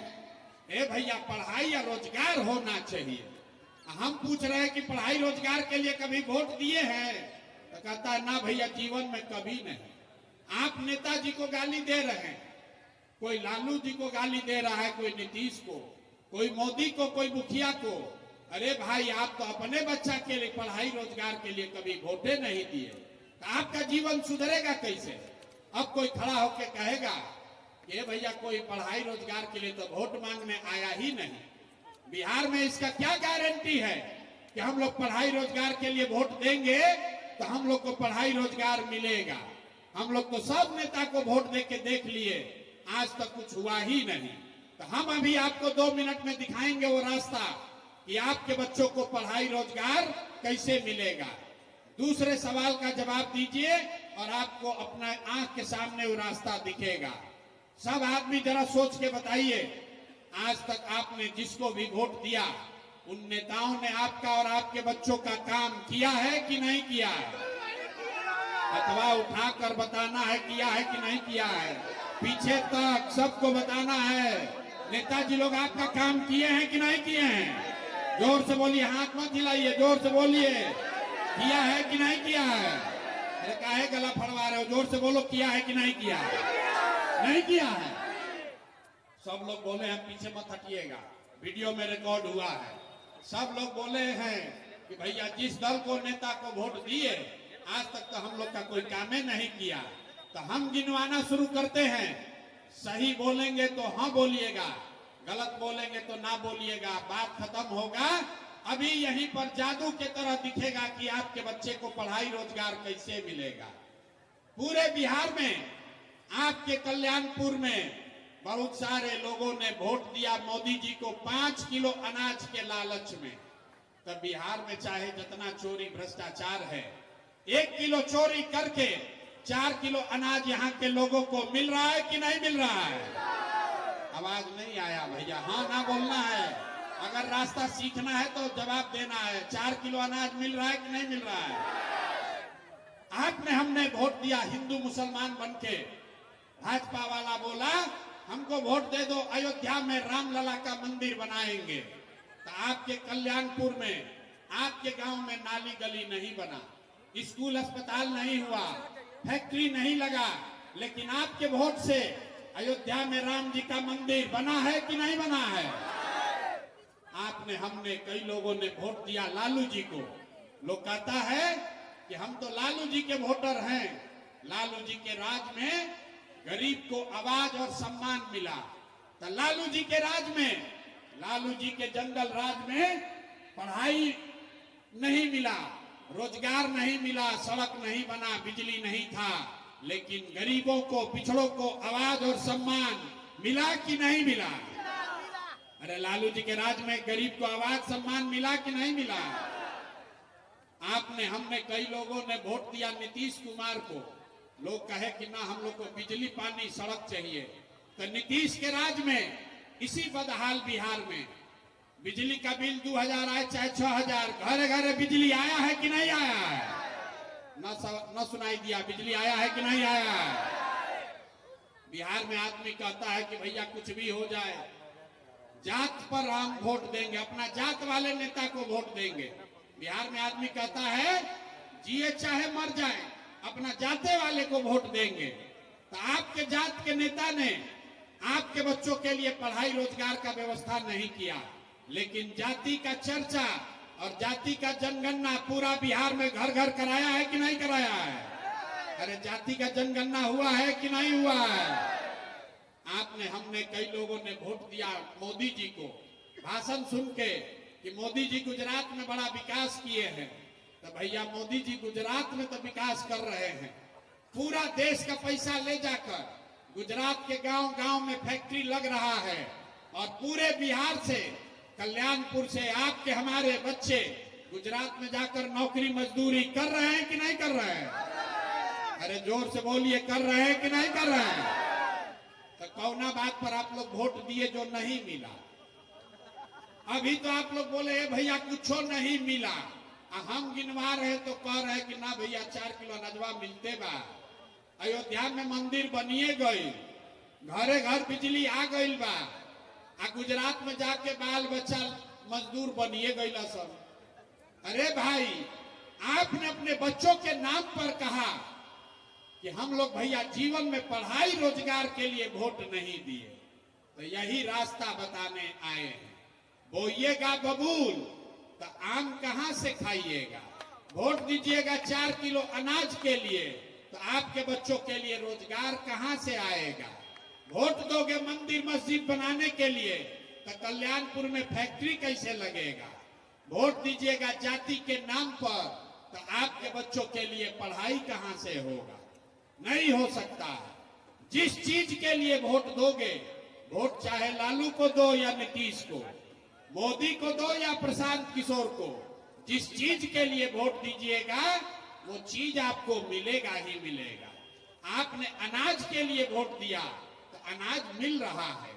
ए भैया पढ़ाई या रोजगार होना चाहिए। हम पूछ रहे हैं कि पढ़ाई रोजगार के लिए कभी वोट दिए हैं? तो कहता है ना भैया जीवन में कभी नहीं। आप नेताजी को गाली दे रहे हैं, कोई लालू जी को गाली दे रहा है, कोई नीतीश को, कोई मोदी को, कोई मुखिया को। अरे भाई आप तो अपने बच्चा के लिए पढ़ाई रोजगार के लिए कभी वोटे नहीं दिए, तो आपका जीवन सुधरेगा कैसे? अब कोई खड़ा होकर कहेगा कि भैया कोई पढ़ाई रोजगार के लिए तो वोट मांगने आया ही नहीं। बिहार में इसका क्या गारंटी है कि हम लोग पढ़ाई रोजगार के लिए वोट देंगे तो हम लोग को पढ़ाई रोजगार मिलेगा? हम लोग तो सब नेता को वोट दे के देख लिए, आज तक कुछ हुआ ही नहीं। तो हम अभी आपको 2 मिनट में दिखाएंगे वो रास्ता कि आपके बच्चों को पढ़ाई रोजगार कैसे मिलेगा। दूसरे सवाल का जवाब दीजिए और आपको अपना आंख के सामने वो रास्ता दिखेगा। सब आदमी जरा सोच के बताइए, आज तक आपने जिसको भी वोट दिया उन नेताओं ने आपका और आपके बच्चों का काम किया है कि नहीं किया है? अथवा उठाकर बताना है किया है कि नहीं किया है। पीछे तक सबको बताना है, नेताजी लोग आपका काम किए हैं कि नहीं किए हैं? जोर से बोलिए, हाथ मत हिलाइए, जोर से बोलिए, किया है कि नहीं किया है? अरे काहे गला फड़वा रहे हो? जोर से बोलो, किया है कि नहीं किया है? नहीं किया है। सब लोग बोले हैं, पीछे मत हटिएगा, वीडियो में रिकॉर्ड हुआ है। सब लोग बोले हैं कि भैया जिस दल को नेता को वोट दिए आज तक तो हम लोग का कोई काम ही नहीं किया। तो हम गिनवाना शुरू करते हैं। सही बोलेंगे तो हाँ बोलिएगा, गलत बोलेंगे तो ना बोलिएगा, बात खत्म होगा। अभी यहीं पर जादू के तरह दिखेगा कि आपके बच्चे को पढ़ाई रोजगार कैसे मिलेगा। पूरे बिहार में, आपके कल्याणपुर में बहुत सारे लोगों ने वोट दिया मोदी जी को 5 किलो अनाज के लालच में। तब बिहार में चाहे जितना चोरी भ्रष्टाचार है, 1 किलो चोरी करके 4 किलो अनाज यहाँ के लोगों को मिल रहा है कि नहीं मिल रहा है? आवाज नहीं आया भैया, हाँ ना बोलना है। अगर रास्ता सीखना है तो जवाब देना है। 4 किलो अनाज मिल रहा है कि नहीं मिल रहा है? आपने हमने वोट दिया हिंदू मुसलमान बनके। भाजपा वाला बोला हमको वोट दे दो, अयोध्या में रामलला का मंदिर बनाएंगे। तो आपके कल्याणपुर में, आपके गांव में नाली गली नहीं बना, स्कूल अस्पताल नहीं हुआ, फैक्ट्री नहीं लगा, लेकिन आपके वोट से अयोध्या में राम जी का मंदिर बना है कि नहीं बना है? आपने हमने कई लोगों ने वोट दिया लालू जी को। लोग कहता है कि हम तो लालू जी के वोटर हैं। लालू जी के राज में गरीब को आवाज और सम्मान मिला। तो लालू जी के राज में, लालू जी के जंगल राज में पढ़ाई नहीं मिला, रोजगार नहीं मिला, सड़क नहीं बना, बिजली नहीं था, लेकिन गरीबों को, पिछड़ों को आवाज और सम्मान मिला कि नहीं मिला? अरे लालू जी के राज में गरीब को आवाज सम्मान मिला कि नहीं मिला? आपने हमने कई लोगों ने वोट दिया नीतीश कुमार को। लोग कहे कि ना हम लोग को बिजली पानी सड़क चाहिए। तो नीतीश के राज में इसी बदहाल बिहार में बिजली का बिल 2000 आए चाहे 6000, घरे घरे बिजली आया है कि नहीं आया है? न सुनाई दिया, बिजली आया है कि नहीं आया है? बिहार में आदमी कहता है कि भैया कुछ भी हो जाए, जात पर हम वोट देंगे, अपना जात वाले नेता को वोट देंगे। बिहार में आदमी कहता है जिए चाहे मर जाए, अपना जाते वाले को वोट देंगे। तो आपके जात के नेता ने आपके बच्चों के लिए पढ़ाई रोजगार का व्यवस्था नहीं किया, लेकिन जाति का चर्चा और जाति का जनगणना पूरा बिहार में घर घर कराया है कि नहीं कराया है? अरे जाति का जनगणना हुआ है कि नहीं हुआ है? आपने हमने कई लोगों ने वोट दिया मोदी जी को, भाषण सुन के कि मोदी जी गुजरात में बड़ा विकास किए हैं। तो भैया मोदी जी गुजरात में तो विकास कर रहे हैं, पूरा देश का पैसा ले जाकर गुजरात के गांव गांव में फैक्ट्री लग रहा है, और पूरे बिहार से, कल्याणपुर से आपके हमारे बच्चे गुजरात में जाकर नौकरी मजदूरी कर रहे हैं कि नहीं कर रहे हैं? अरे जोर से बोलिए, कर रहे हैं कि नहीं कर रहे हैं? तो कौना बात पर आप लोग वोट दिए जो नहीं मिला? अभी तो आप लोग बोले भैया कुछ नहीं मिला, हम गिनवा रहे तो कह रहे कि ना भैया 4 किलो अनाजवा मिलते बा। अयोध्या में मंदिर बनिए गई, घरे घर बिजली आ गई बा, आ गुजरात में जाके बाल बच्चा मजदूर बनिए गई सब। अरे भाई, आपने अपने बच्चों के नाम पर कहा कि हम लोग भैया जीवन में पढ़ाई रोजगार के लिए वोट नहीं दिए। तो यही रास्ता बताने आए हैं। बोइएगा बबूल तो आम कहां से खाइएगा? वोट दीजिएगा 4 किलो अनाज के लिए, तो आपके बच्चों के लिए रोजगार कहां से आएगा? वोट दोगे मंदिर मस्जिद बनाने के लिए, तो कल्याणपुर में फैक्ट्री कैसे लगेगा? वोट दीजिएगा जाति के नाम पर, तो आपके बच्चों के लिए पढ़ाई कहां से होगा? नहीं हो सकता है। जिस चीज के लिए वोट दोगे, वोट चाहे लालू को दो या नीतीश को, मोदी को दो या प्रशांत किशोर को, जिस चीज के लिए वोट दीजिएगा वो चीज आपको मिलेगा ही मिलेगा। आपने अनाज के लिए वोट दिया तो अनाज मिल रहा है,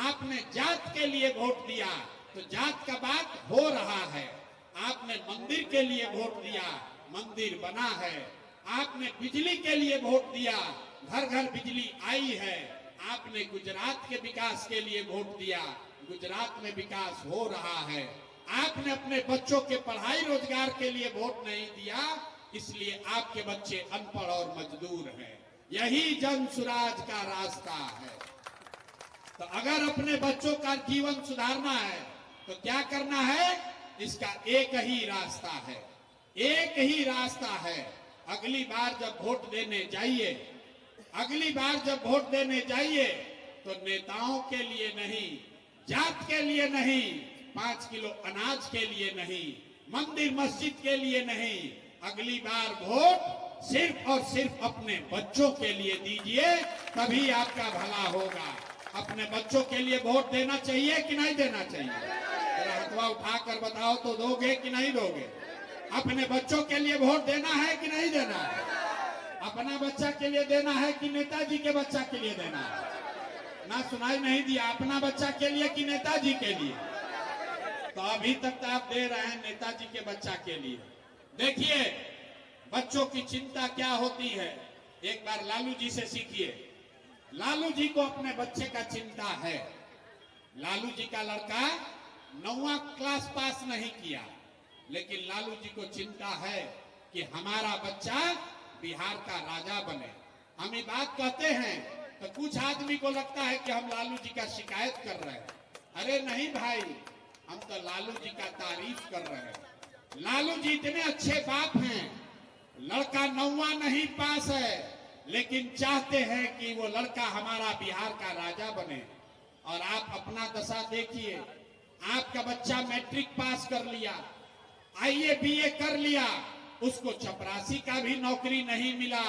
आपने जात के लिए वोट दिया तो जात का बात हो रहा है, आपने मंदिर के लिए वोट दिया, मंदिर बना है, आपने बिजली के लिए वोट दिया, घर घर बिजली आई है, आपने गुजरात के विकास के लिए वोट दिया, गुजरात में विकास हो रहा है, आपने अपने बच्चों के पढ़ाई रोजगार के लिए वोट नहीं दिया, इसलिए आपके बच्चे अनपढ़ और मजदूर हैं। यही जन सुराज का रास्ता है। तो अगर अपने बच्चों का जीवन सुधारना है तो क्या करना है? इसका एक ही रास्ता है, एक ही रास्ता है। अगली बार जब वोट देने जाइए, अगली बार जब वोट देने जाइए तो नेताओं के लिए नहीं, जात के लिए नहीं, 5 किलो अनाज के लिए नहीं, मंदिर मस्जिद के लिए नहीं, अगली बार वोट सिर्फ और सिर्फ अपने बच्चों के लिए दीजिए, तभी आपका भला होगा। अपने बच्चों के लिए वोट देना चाहिए कि नहीं देना चाहिए? जरा हथवा उठाकर बताओ तो दोगे कि नहीं दोगे? अपने बच्चों के लिए वोट देना है कि नहीं देना है? अपना बच्चा के लिए देना है कि नेताजी के बच्चा के लिए देना है? ना सुनाई नहीं दिया। अपना बच्चा के लिए कि नेताजी के लिए? तो अभी तक तो आप दे रहे हैं नेताजी के बच्चा के लिए। देखिए बच्चों की चिंता क्या होती है, एक बार लालू जी से सीखिए। लालू जी को अपने बच्चे का चिंता है। लालू जी का लड़का 9वां क्लास पास नहीं किया, लेकिन लालू जी को चिंता है कि हमारा बच्चा बिहार का राजा बने। हम ये बात कहते हैं तो कुछ आदमी को लगता है कि हम लालू जी का शिकायत कर रहे हैं। अरे नहीं भाई, हम तो लालू जी का तारीफ कर रहे हैं। लालू जी इतने अच्छे बाप हैं, लड़का 9वां नहीं पास है, लेकिन चाहते हैं कि वो लड़का हमारा बिहार का राजा बने। और आप अपना दशा देखिए, आपका बच्चा मैट्रिक पास कर लिया, आईए बीए कर लिया, उसको चपरासी का भी नौकरी नहीं मिला,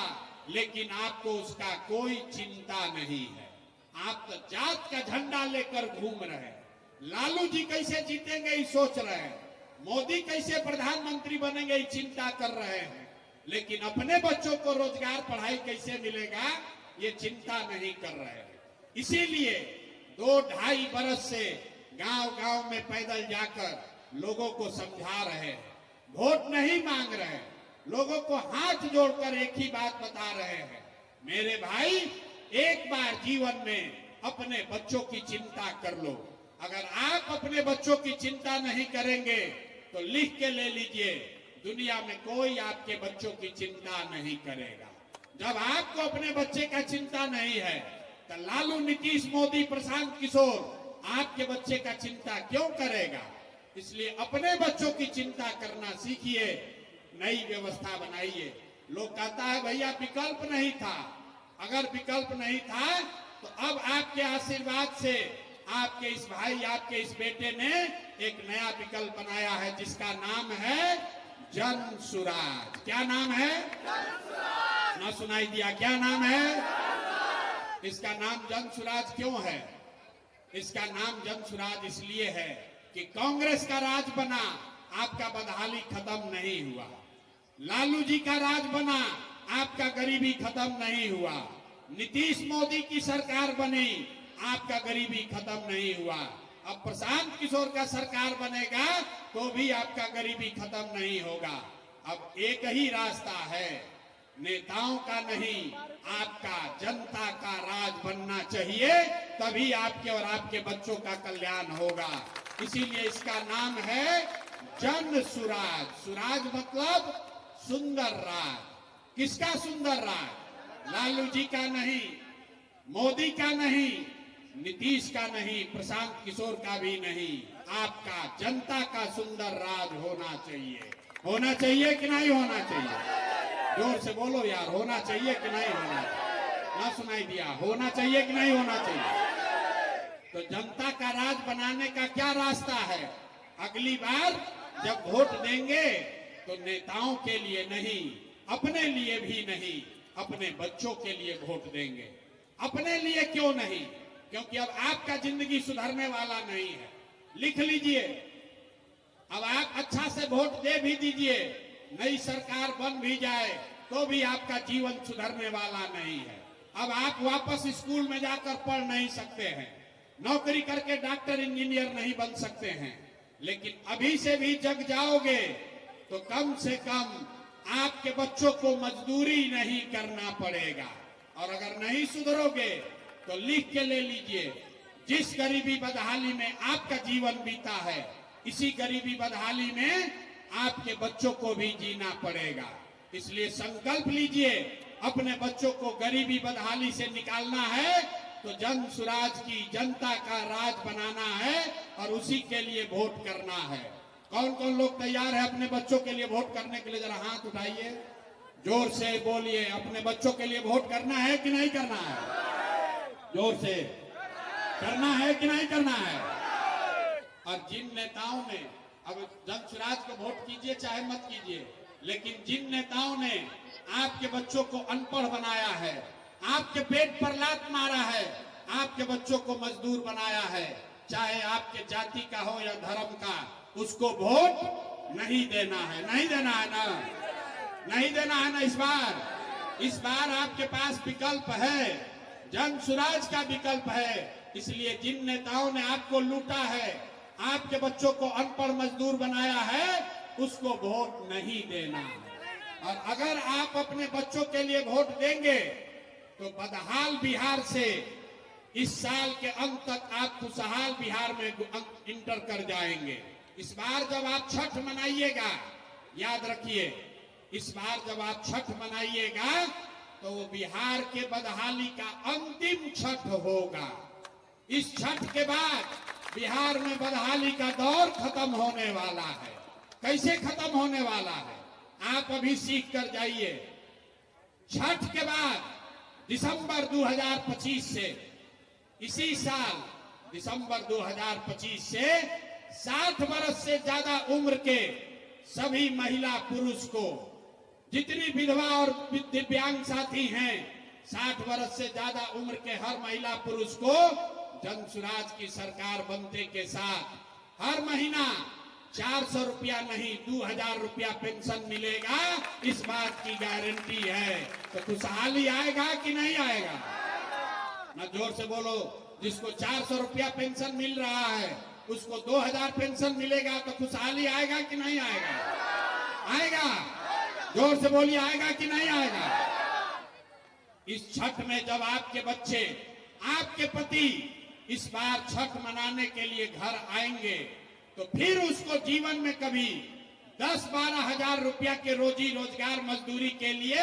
लेकिन आपको उसका कोई चिंता नहीं है। आप तो जात का झंडा लेकर घूम रहे हैं। लालू जी कैसे जीतेंगे ये सोच रहे हैं, मोदी कैसे प्रधानमंत्री बनेंगे ये चिंता कर रहे हैं, लेकिन अपने बच्चों को रोजगार पढ़ाई कैसे मिलेगा ये चिंता नहीं कर रहे हैं। इसीलिए 2-2.5 बरस से गांव-गांव में पैदल जाकर लोगों को समझा रहे हैं, वोट नहीं मांग रहे हैं, लोगों को हाथ जोड़कर एक ही बात बता रहे हैं, मेरे भाई एक बार जीवन में अपने बच्चों की चिंता कर लो। अगर आप अपने बच्चों की चिंता नहीं करेंगे तो लिख के ले लीजिए, दुनिया में कोई आपके बच्चों की चिंता नहीं करेगा। जब आपको अपने बच्चे का चिंता नहीं है तो लालू, नीतीश, मोदी, प्रशांत किशोर आपके बच्चे का चिंता क्यों करेगा? इसलिए अपने बच्चों की चिंता करना सीखिए, नई व्यवस्था बनाइए। लोग कहता है भैया विकल्प नहीं था। अगर विकल्प नहीं था तो अब आपके आशीर्वाद से आपके इस भाई, आपके इस बेटे ने एक नया विकल्प बनाया है जिसका नाम है जन सुराज। क्या नाम है? ना सुनाई दिया? क्या नाम है? इसका नाम जन सुराज क्यों है? इसका नाम जन सुराज इसलिए है कि कांग्रेस का राज बना, आपका बदहाली खत्म नहीं हुआ। लालू जी का राज बना, आपका गरीबी खत्म नहीं हुआ। नीतीश मोदी की सरकार बनी, आपका गरीबी खत्म नहीं हुआ। अब प्रशांत किशोर का सरकार बनेगा तो भी आपका गरीबी खत्म नहीं होगा। अब एक ही रास्ता है, नेताओं का नहीं, आपका जनता का राज बनना चाहिए, तभी आपके और आपके बच्चों का कल्याण होगा। इसीलिए इसका नाम है जन सुराज। सुराज मतलब सुंदर राज। किसका सुंदर राज? लालू जी का नहीं, मोदी का नहीं, नीतीश का नहीं, प्रशांत किशोर का भी नहीं, आपका जनता का सुंदर राज होना चाहिए। होना चाहिए कि नहीं होना चाहिए? जोर से बोलो यार, होना चाहिए कि नहीं होना चाहिए? ना सुनाई दिया? होना चाहिए कि नहीं होना चाहिए? तो जनता का राज बनाने का क्या रास्ता है? अगली बार जब वोट देंगे तो नेताओं के लिए नहीं, अपने लिए भी नहीं, अपने बच्चों के लिए वोट देंगे। अपने लिए क्यों नहीं? क्योंकि अब आपका जिंदगी सुधरने वाला नहीं है। लिख लीजिए, अब आप अच्छा से वोट दे भी दीजिए, नई सरकार बन भी जाए तो भी आपका जीवन सुधरने वाला नहीं है। अब आप वापस स्कूल में जाकर पढ़ नहीं सकते हैं, नौकरी करके डॉक्टर इंजीनियर नहीं बन सकते हैं, लेकिन अभी से भी जग जाओगे तो कम से कम आपके बच्चों को मजदूरी नहीं करना पड़ेगा। और अगर नहीं सुधरोगे तो लिख के ले लीजिए, जिस गरीबी बदहाली में आपका जीवन बीता है, इसी गरीबी बदहाली में आपके बच्चों को भी जीना पड़ेगा। इसलिए संकल्प लीजिए, अपने बच्चों को गरीबी बदहाली से निकालना है तो जन सुराज की, जनता का राज बनाना है और उसी के लिए वोट करना है। कौन कौन लोग तैयार है अपने बच्चों के लिए वोट करने के लिए? जरा हाथ उठाइए, जोर से बोलिए, अपने बच्चों के लिए वोट करना है कि नहीं करना है? जोर से करना है कि नहीं करना है? और जिन नेताओं ने, अब जन सुराज को वोट कीजिए चाहे मत कीजिए, लेकिन जिन नेताओं ने आपके बच्चों को अनपढ़ बनाया है, आपके पेट पर लात मारा है, आपके बच्चों को मजदूर बनाया है, चाहे आपके जाति का हो या धर्म का, उसको वोट नहीं देना है। नहीं देना है ना, नहीं देना है ना। इस बार आपके पास विकल्प है, जन सुराज का विकल्प है। इसलिए जिन नेताओं ने आपको लूटा है, आपके बच्चों को अनपढ़ मजदूर बनाया है, उसको वोट नहीं देना। और अगर आप अपने बच्चों के लिए वोट देंगे तो बदहाल बिहार से इस साल के अंत तक आप खुशहाल बिहार में इंटर कर जाएंगे। इस बार जब आप छठ मनाइएगा, याद रखिए, इस बार जब आप छठ मनाइएगा तो वो बिहार के बदहाली का अंतिम छठ होगा। इस छठ के बाद बिहार में बदहाली का दौर खत्म होने वाला है। कैसे खत्म होने वाला है, आप अभी सीख कर जाइए। छठ के बाद दिसंबर 2025 से, इसी साल दिसंबर 2025 से 60 वर्ष से ज्यादा उम्र के सभी महिला पुरुष को, जितनी विधवा और दिव्यांग साथी हैं, 60 वर्ष से ज्यादा उम्र के हर महिला पुरुष को जन सुराज की सरकार बनते के साथ हर महीना 400 रुपया नहीं 2000 रुपया पेंशन मिलेगा। इस बात की गारंटी है। तो खुशहाली आएगा कि नहीं आएगा? ना जोर से बोलो। जिसको 400 रुपया पेंशन मिल रहा है उसको 2000 पेंशन मिलेगा, तो खुशहाली आएगा कि नहीं आएगा? आएगा। जोर से बोलिए, आएगा कि नहीं आएगा? इस छठ में जब आपके बच्चे, आपके पति इस बार छठ मनाने के लिए घर आएंगे तो फिर उसको जीवन में कभी 10-12 हजार रुपया के रोजी रोजगार मजदूरी के लिए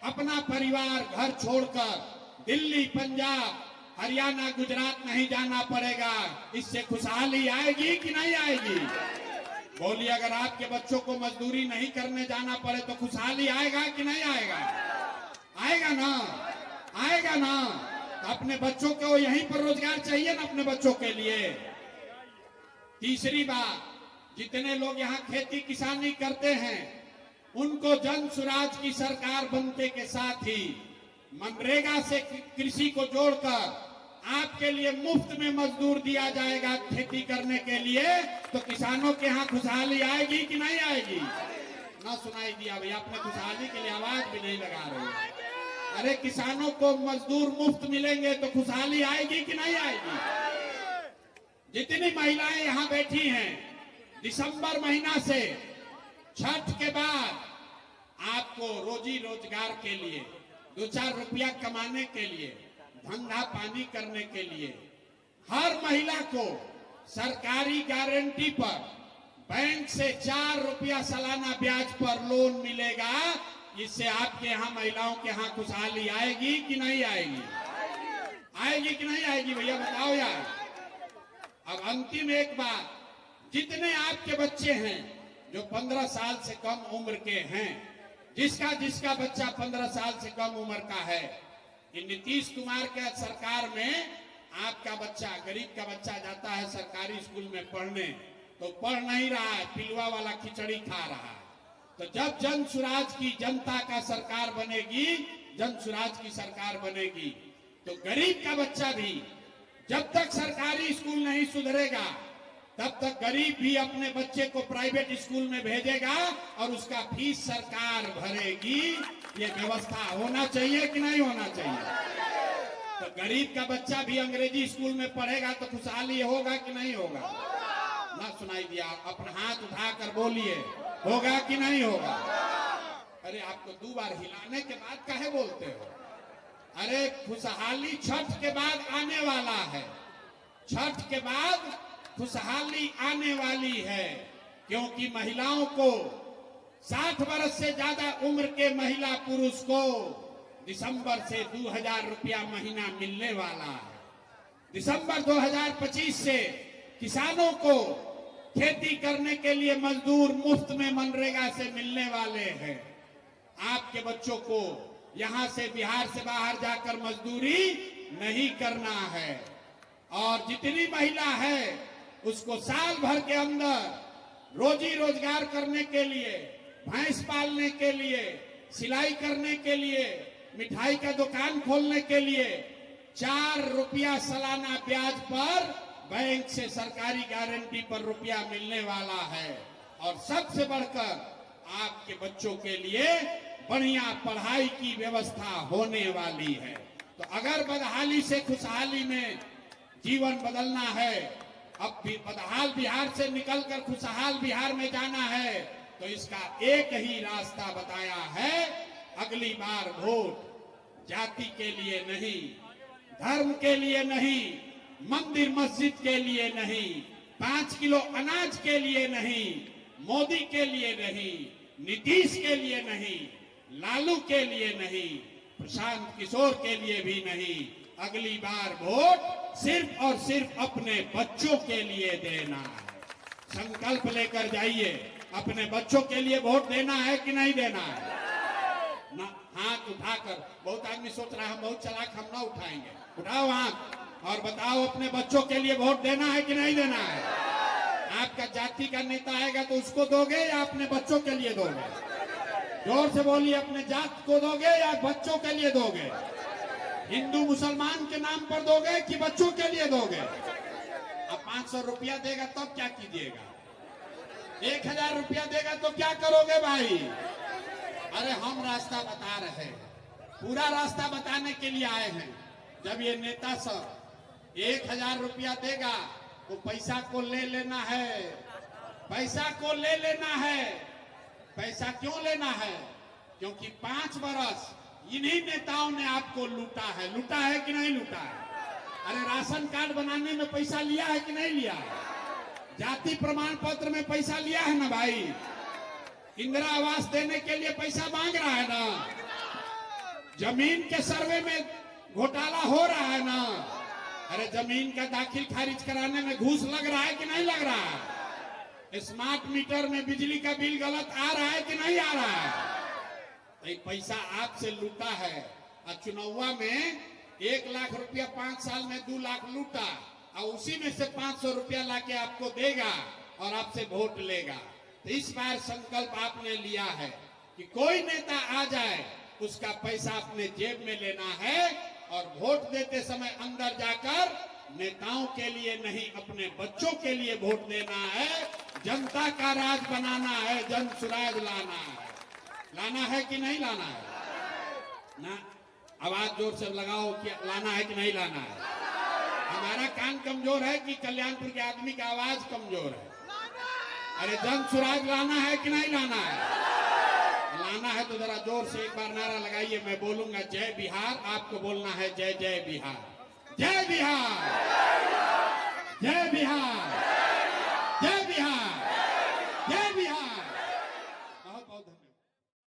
अपना परिवार घर छोड़कर दिल्ली, पंजाब, हरियाणा, गुजरात नहीं जाना पड़ेगा। इससे खुशहाली आएगी कि नहीं आएगी? बोलिए, अगर आपके बच्चों को मजदूरी नहीं करने जाना पड़े तो खुशहाली आएगा कि नहीं आएगा? आएगा ना, आएगा ना। तो अपने बच्चों को यहीं पर रोजगार चाहिए ना अपने बच्चों के लिए। तीसरी बात, जितने लोग यहाँ खेती किसानी करते हैं उनको जन सुराज की सरकार बनते के साथ ही मनरेगा से कृषि को जोड़कर आपके लिए मुफ्त में मजदूर दिया जाएगा खेती करने के लिए। तो किसानों के यहाँ खुशहाली आएगी कि नहीं आएगी? ना सुनाई दिया भैया, अपने खुशहाली के लिए आवाज भी नहीं लगा रहे। अरे किसानों को मजदूर मुफ्त मिलेंगे तो खुशहाली आएगी कि नहीं आएगी? जितनी महिलाएं यहाँ बैठी हैं, दिसंबर महीना से छठ के बाद आपको रोजी रोजगार के लिए, 2-4 रुपया कमाने के लिए, धंधा पानी करने के लिए हर महिला को सरकारी गारंटी पर बैंक से 4 रुपया सालाना ब्याज पर लोन मिलेगा। इससे आपके यहाँ महिलाओं के यहाँ खुशहाली आएगी कि नहीं आएगी? आएगी कि नहीं आएगी भैया, बताओ यार। अब अंतिम एक बात, जितने आपके बच्चे हैं जो 15 साल से कम उम्र के हैं, जिसका बच्चा 15 साल से कम उम्र का है, ये नीतीश कुमार के सरकार में आपका बच्चा, गरीब का बच्चा जाता है सरकारी स्कूल में पढ़ने, तो पढ़ नहीं रहा है, पिलवा वाला खिचड़ी खा रहा है। तो जब जन सुराज की जनता का सरकार बनेगी, जन सुराज की सरकार बनेगी, तो गरीब का बच्चा भी, जब तक सरकारी स्कूल नहीं सुधरेगा तब तक गरीब भी अपने बच्चे को प्राइवेट स्कूल में भेजेगा और उसका फीस सरकार भरेगी। ये व्यवस्था होना चाहिए कि नहीं होना चाहिए? तो गरीब का बच्चा भी अंग्रेजी स्कूल में पढ़ेगा तो खुशहाली होगा कि नहीं होगा? ना सुनाई दिया, अपना हाथ उठाकर बोलिए, होगा कि नहीं होगा? अरे आपको 2 बार हिलाने के बाद काहे बोलते हो? अरे खुशहाली छठ के बाद आने वाला है। छठ के बाद खुशहाली आने वाली है, क्योंकि महिलाओं को, 60 वर्ष से ज्यादा उम्र के महिला पुरुष को दिसंबर से 2000 रुपया महीना मिलने वाला है। दिसंबर 2025 से किसानों को खेती करने के लिए मजदूर मुफ्त में मनरेगा से मिलने वाले हैं। आपके बच्चों को यहां से, बिहार से बाहर जाकर मजदूरी नहीं करना है। और जितनी महिला है उसको साल भर के अंदर रोजी रोजगार करने के लिए, भैंस पालने के लिए, सिलाई करने के लिए, मिठाई का दुकान खोलने के लिए 4 रुपया सालाना ब्याज पर बैंक से सरकारी गारंटी पर रुपया मिलने वाला है। और सबसे बढ़कर आपके बच्चों के लिए बढ़िया पढ़ाई की व्यवस्था होने वाली है। तो अगर बदहाली से खुशहाली में जीवन बदलना है, अब भी बदहाल बिहार से निकलकर खुशहाल बिहार में जाना है, तो इसका एक ही रास्ता बताया है, अगली बार वोट जाति के लिए नहीं, धर्म के लिए नहीं, मंदिर मस्जिद के लिए नहीं, 5 किलो अनाज के लिए नहीं, मोदी के लिए नहीं, नीतीश के लिए नहीं, लालू के लिए नहीं, प्रशांत किशोर के लिए भी नहीं। अगली बार वोट सिर्फ और सिर्फ अपने बच्चों के लिए देना है। संकल्प लेकर जाइए, अपने बच्चों के लिए वोट देना है कि नहीं देना है? ना हाथ उठाकर, बहुत आदमी सोच रहा है हम बहुत चालाक, हम ना उठाएंगे। उठाओ हाथ और बताओ अपने बच्चों के लिए वोट देना है कि नहीं देना है? आपका जाति का नेता आएगा तो उसको दोगे या अपने बच्चों के लिए दोगे? जोर से बोलिए, अपने जात को दोगे या बच्चों के लिए दोगे? हिंदू मुसलमान के नाम पर दोगे कि बच्चों के लिए दोगे? अब 500 रुपया देगा तब क्या कीजिएगा? 1000 रुपया देगा तो क्या करोगे भाई? अरे हम रास्ता बता रहे हैं, पूरा रास्ता बताने के लिए आए हैं। जब ये नेता सब 1000 रुपया देगा तो पैसा को ले लेना है, पैसा को ले लेना है। पैसा क्यों लेना है? क्योंकि 5 बरस इन्हीं नेताओं ने आपको लूटा है। लूटा है कि नहीं लूटा है? अरे राशन कार्ड बनाने में पैसा लिया है कि नहीं लिया है? जाति प्रमाण पत्र में पैसा लिया है ना भाई? इंदिरा आवास देने के लिए पैसा मांग रहा है ना? जमीन के सर्वे में घोटाला हो रहा है ना? अरे जमीन का दाखिल खारिज कराने में घूस लग रहा है कि नहीं लग रहा है? स्मार्ट मीटर में बिजली का बिल गलत आ रहा है कि नहीं आ रहा है? तो पैसा आपसे लूटा है। और चुनावा में 1 लाख रुपया 5 साल में 2 लाख लूटा और उसी में से 500 रुपया लाके आपको देगा और आपसे वोट लेगा। तो इस बार संकल्प आपने लिया है कि कोई नेता आ जाए उसका पैसा अपने जेब में लेना है और वोट देते समय अंदर जाकर नेताओं के लिए नहीं, अपने बच्चों के लिए वोट देना है। जनता का राज बनाना है, जन सुराज लाना है। लाना है कि नहीं लाना है? ना आवाज जोर से लगाओ कि लाना है कि नहीं लाना है? हमारा कान कमजोर है कि कल्याणपुर के आदमी का आवाज कमजोर है? अरे जन सुराज लाना है कि नहीं लाना है? लाना है तो जरा जोर से एक बार नारा लगाइए। मैं बोलूंगा जय बिहार, आपको बोलना है जय जय बिहार। जय बिहार, जय बिहार।